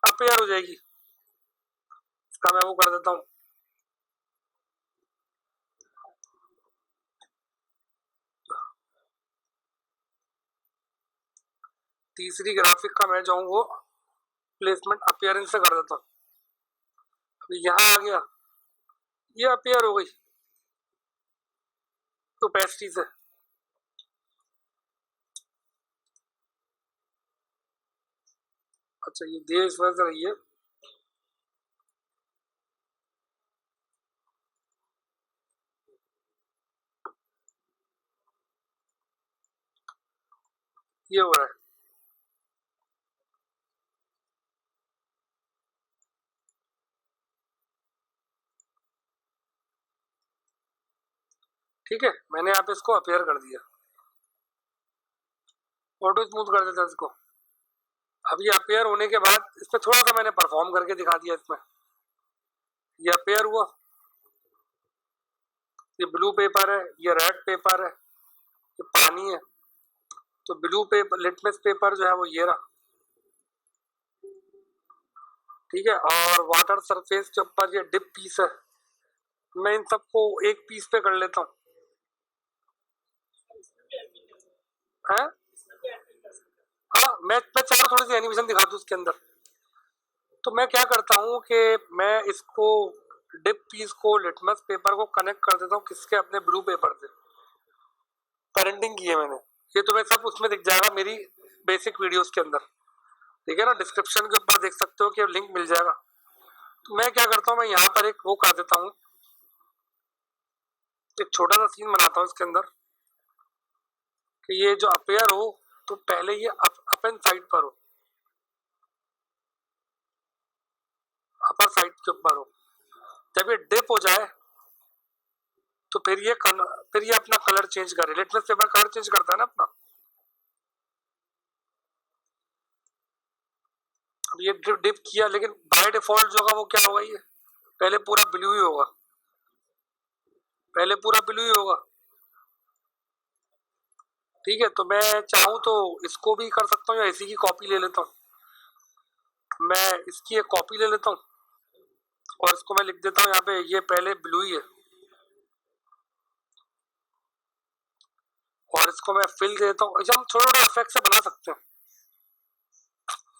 अपेयर हो जाएगी। इसका मैं वो कर देता हूँ। तीसरी ग्राफिक का मैं जाऊँ वो प्लेसमेंट अपियरेंस से कर देता हूँ। अभी यहाँ आ गया, ये अपियर हो गई तो पेस्टी से। अच्छा ये दे इस वजह से रही है। ये हो रहा है। ठीक है, मैंने यहाँ पे इसको अपेयर कर दिया, ऑटो स्मूथ कर देता इसको। अब ये अपेयर होने के बाद इसमें थोड़ा सा मैंने परफॉर्म करके दिखा दिया। इसमें ये अपेयर हुआ, ये ब्लू पेपर है, ये रेड पेपर है, ये पानी है। तो ब्लू पेपर लिटमस पेपर जो है वो ये रहा, ठीक है। और वाटर सरफेस के ऊपर ये डिप पीस है। मैं इन सबको एक पीस पे कर लेता हूँ। हाँ मैं चाह थोड़ी सी एनिमेशन दिखा दूँ इसके अंदर। तो मैं क्या करता हूँ कि मैं इसको डिप पीस को लिटमस पेपर को कनेक्ट कर देता हूँ किसके, अपने ब्लू पेपर से। पेरेंटिंग की है मैंने, ये तुम्हें सब उसमें दिख जाएगा मेरी बेसिक वीडियोस के अंदर, ठीक है ना। डिस्क्रिप्शन के ऊपर देख सकते हो कि लिंक मिल जाएगा। तो मैं क्या करता हूँ, मैं यहाँ पर एक वो कर देता हूँ, एक छोटा सा सीन बनाता हूँ इसके अंदर कि ये जो अपेयर हो तो पहले ये अप एंड साइड पर हो, अपर साइड के ऊपर हो। जब ये डिप हो जाए तो फिर ये अपना कलर चेंज करे। लिटमस पेपर कलर चेंज करता है ना अपना। अब ये डिप डिप किया, लेकिन बाय डिफॉल्ट जो होगा वो क्या होगा, ये पहले पूरा ब्लू ही होगा, पहले पूरा ब्लू ही होगा, ठीक है। तो मैं चाहूँ तो इसको भी कर सकता हूँ या इसी की कॉपी ले लेता हूँ। मैं इसकी एक कॉपी ले लेता हूँ और इसको मैं लिख देता हूँ यहाँ पे, ये पहले ब्लू ही है। और इसको मैं फिल दे देता हूँ। हम छोटे छोटे इफेक्ट से बना सकते हैं।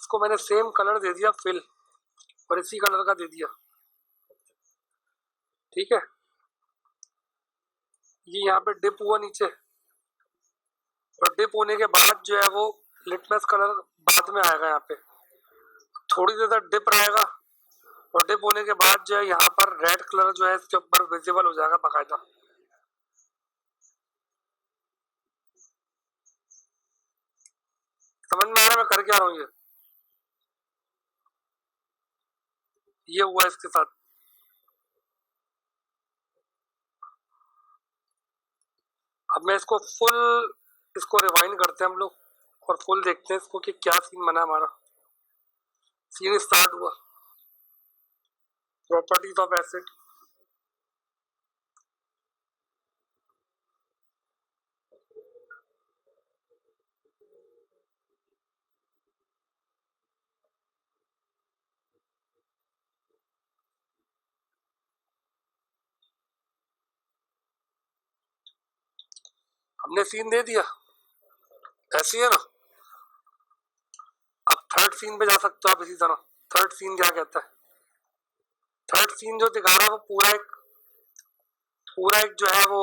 इसको मैंने सेम कलर दे दिया फिल, और इसी कलर का दे दिया, ठीक है। ये यहाँ पे डिप हुआ नीचे, और डिप होने के बाद जो है वो लिटमस कलर बाद में आएगा। यहाँ पे थोड़ी देर तक डिप रहेगा, और डिप होने के बाद जो है यहाँ पर रेड कलर जो है इसके ऊपर विजिबल हो जाएगा बाकायदा। समझ में आ रहा है मैं कर क्या रहा हूँ। ये हुआ इसके साथ। अब मैं इसको फुल, इसको रिवाइंड करते हैं हम लोग और फुल देखते हैं इसको कि क्या सीन बना हमारा। सीन स्टार्ट हुआ, प्रॉपर्टीज ऑफ एसिड। हमने सीन दे दिया, ऐसी है ना। अब थर्ड सीन पे जा सकते हो आप इसी तरह। थर्ड सीन क्या कहता है, थर्ड सीन जो दिखा रहा है वो पूरा एक जो है वो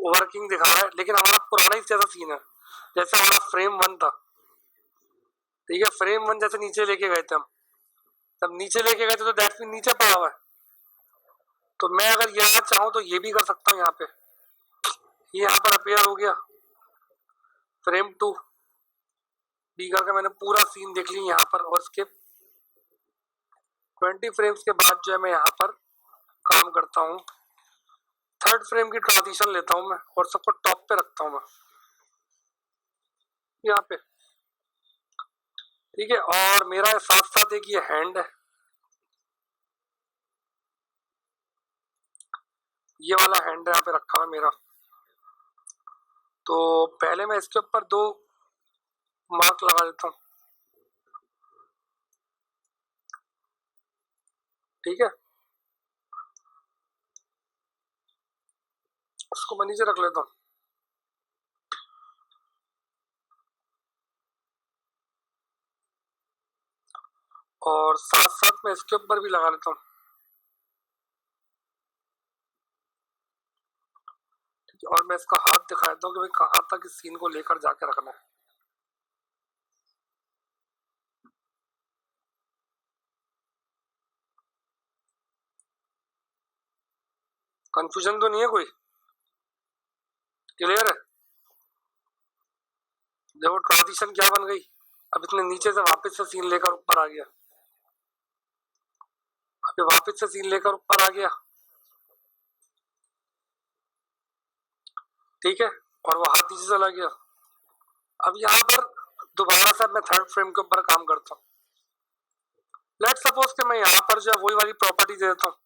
वर्किंग दिखा रहा है, लेकिन हमारा पुराना ही जैसा सीन है जैसे हमारा फ्रेम वन था, ठीक है। फ्रेम वन जैसे नीचे लेके गए थे हम, तब नीचे लेके गए थे तो दैट मीन नीचे पड़ा हुआ है। तो मैं अगर यहाँ चाहूँ तो ये भी कर सकता हूँ। यहाँ पे ये यहाँ पर अपेयर हो गया फ्रेम टू बी करके, मैंने पूरा सीन देख लिया यहाँ पर। और इसके 20 फ्रेम्स के बाद जो है मैं यहाँ पर काम करता हूँ, थर्ड फ्रेम की ट्रांजिशन लेता हूँ मैं और सबको टॉप पे रखता हूँ मैं यहाँ पे, ठीक है। और मेरा साथ साथ एक ये हैंड है, ये वाला हैंड यहाँ पे रखा है मेरा, तो पहले मैं इसके ऊपर 2 मार्क लगा देता हूँ, ठीक है। उसको मैं नीचे रख लेता हूँ, और साथ साथ मैं इसके ऊपर भी लगा लेता हूँ, और मैं इसका हाथ दिखा देता हूँ कि भाई कहाँ तक इस सीन को लेकर जाके रखना है। कंफ्यूजन तो नहीं है कोई? क्लियर है? देखो ट्रांजिशन क्या बन गई, अब इतने नीचे से वापस से सीन लेकर ऊपर आ गया, अभी वापस से सीन लेकर ऊपर आ गया, ठीक है, और वो हाथ नीचे चला गया। अब यहाँ पर दोबारा से मैं थर्ड फ्रेम के ऊपर काम करता हूँ। लेट सपोज कि मैं यहाँ पर जो है वही वाली प्रॉपर्टी दे देता हूँ,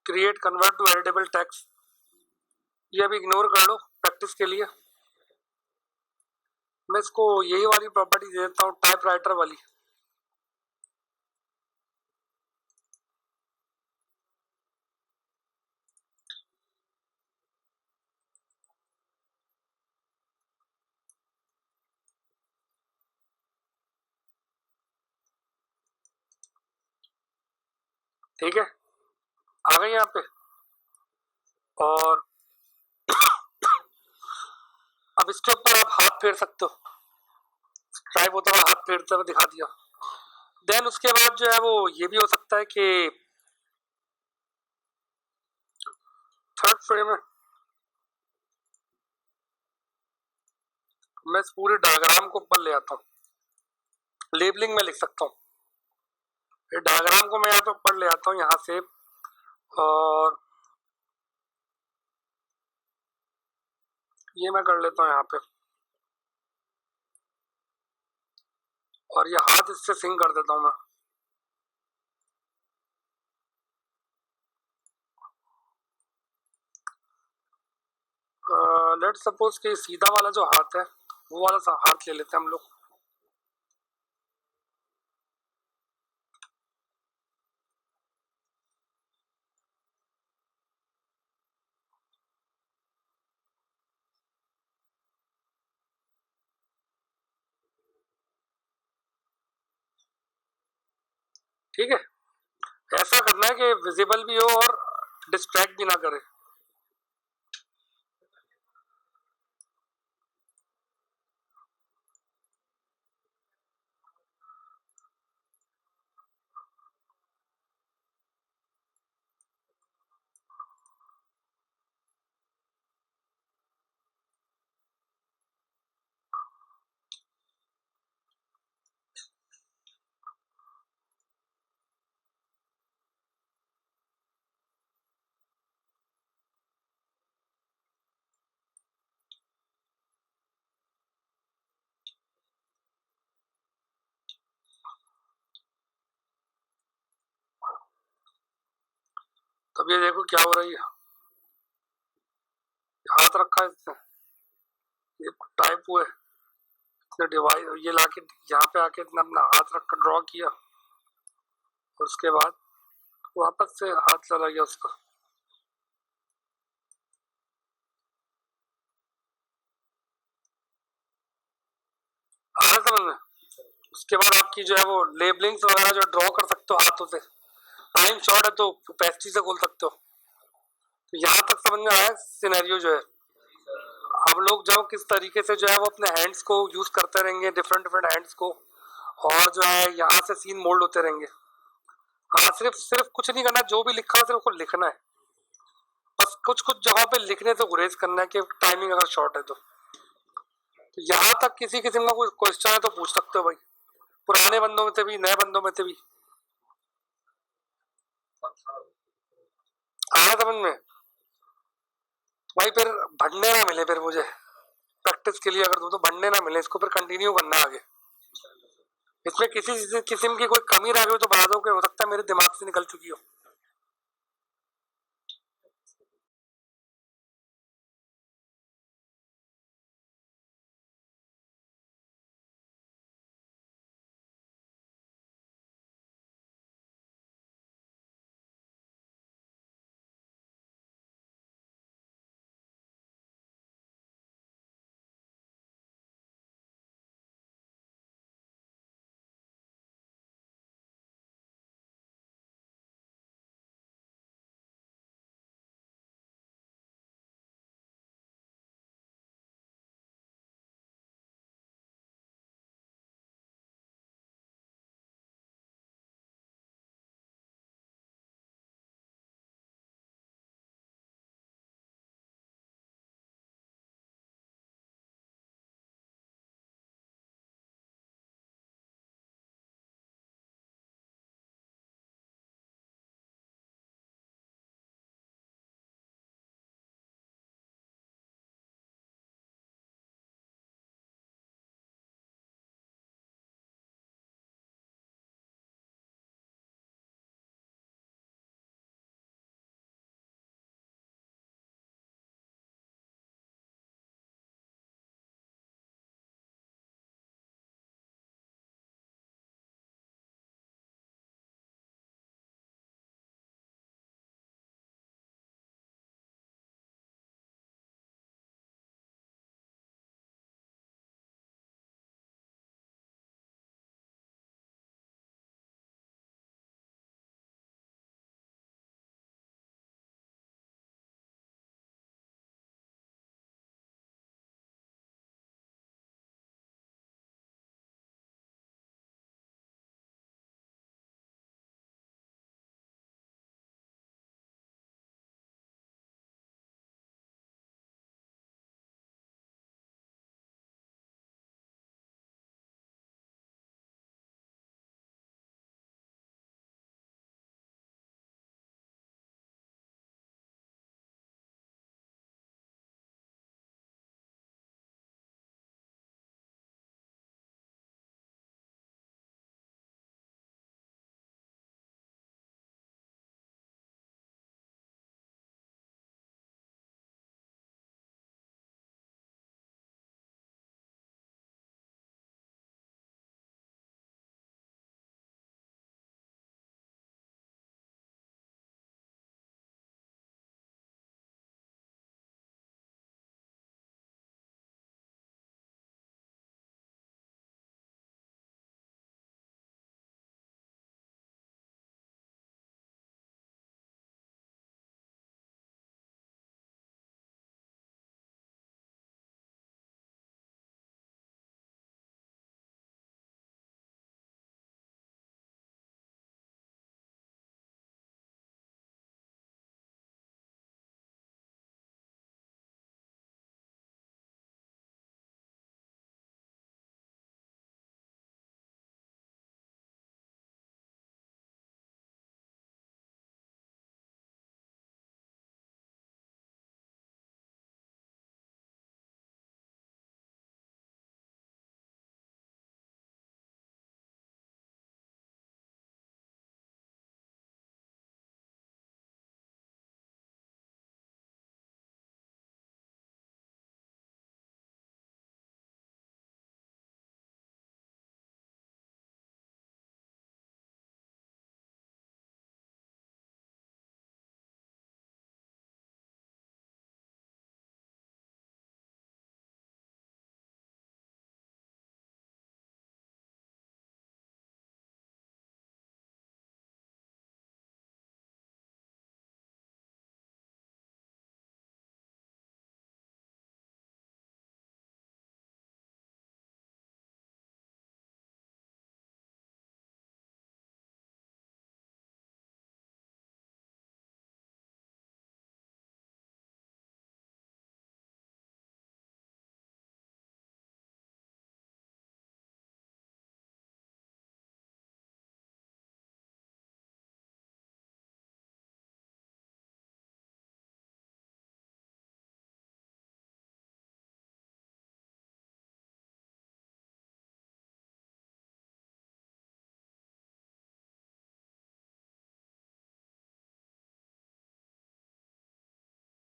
create convert two variable text, ये अभी इग्नोर कर लो प्रैक्टिस के लिए। मैं इसको यही वाली प्रॉपर्टी दे देता हूँ, टाइप राइटर वाली। ठीक है, आ गई यहाँ पे, और अब इसके ऊपर आप हाथ फेर सकते हो, टाइप होता हुआ हाथ फेरते हुए दिखा दिया। देन उसके बाद जो है वो ये भी हो सकता है कि थर्ड फ्रेम में मैं इस पूरे डायग्राम को ऊपर ले आता हूँ, लेबलिंग में लिख सकता हूँ, डायग्राम को मैं यहाँ पे ऊपर ले आता हूँ यहाँ से, और ये मैं कर लेता हूँ यहाँ पे, और ये हाथ इससे सिंक कर देता हूँ मैं। लेट सपोज कि सीधा वाला जो हाथ है वो वाला हाथ ले लेते हैं हम लोग, ठीक है। ऐसा करना है कि विजिबल भी हो और डिस्ट्रैक्ट भी ना करे। तब ये देखो क्या हो रही है, हाथ रखा है इसने, ये टाइप हुए, इसने डिवाइस ये लाके यहाँ पे आके इसने अपना हाथ रख कर ड्रॉ किया, और उसके बाद वापस से हाथ चला गया उसका। आ रहा समझ में? उसके बाद आपकी जो है वो लेबलिंग्स वगैरह जो ड्रॉ कर सकते हो हाथों से, टाइम शॉर्ट है तो पेस्ट्री से खोल सकते हो। तो यहाँ तक समझ में आया सिनेरियो जो है। अब लोग जो किस तरीके से जो है वो अपने हैंड्स को यूज करते रहेंगे, डिफरेंट डिफरेंट हैंड्स को, और जो है यहाँ से सीन मोल्ड होते रहेंगे। हाँ, सिर्फ सिर्फ कुछ नहीं करना, जो भी लिखा है सिर्फ उसको लिखना है, बस कुछ कुछ जगह पे लिखने से गुरेज करना है कि टाइमिंग अगर शॉर्ट है तो यहाँ तक किसी किस्म का कोई क्वेश्चन है तो पूछ सकते हो भाई, पुराने बंदों में से भी नए बंदों में से भी। आया समझ में? भाई फिर भंडने ना मिले, फिर मुझे प्रैक्टिस के लिए अगर दो तो भंडने ना मिले, इसको फिर कंटिन्यू करना है आगे। इसमें किसी किस्म की कोई कमी रह गई तो बता दो कि हो सकता है मेरे दिमाग से निकल चुकी हो।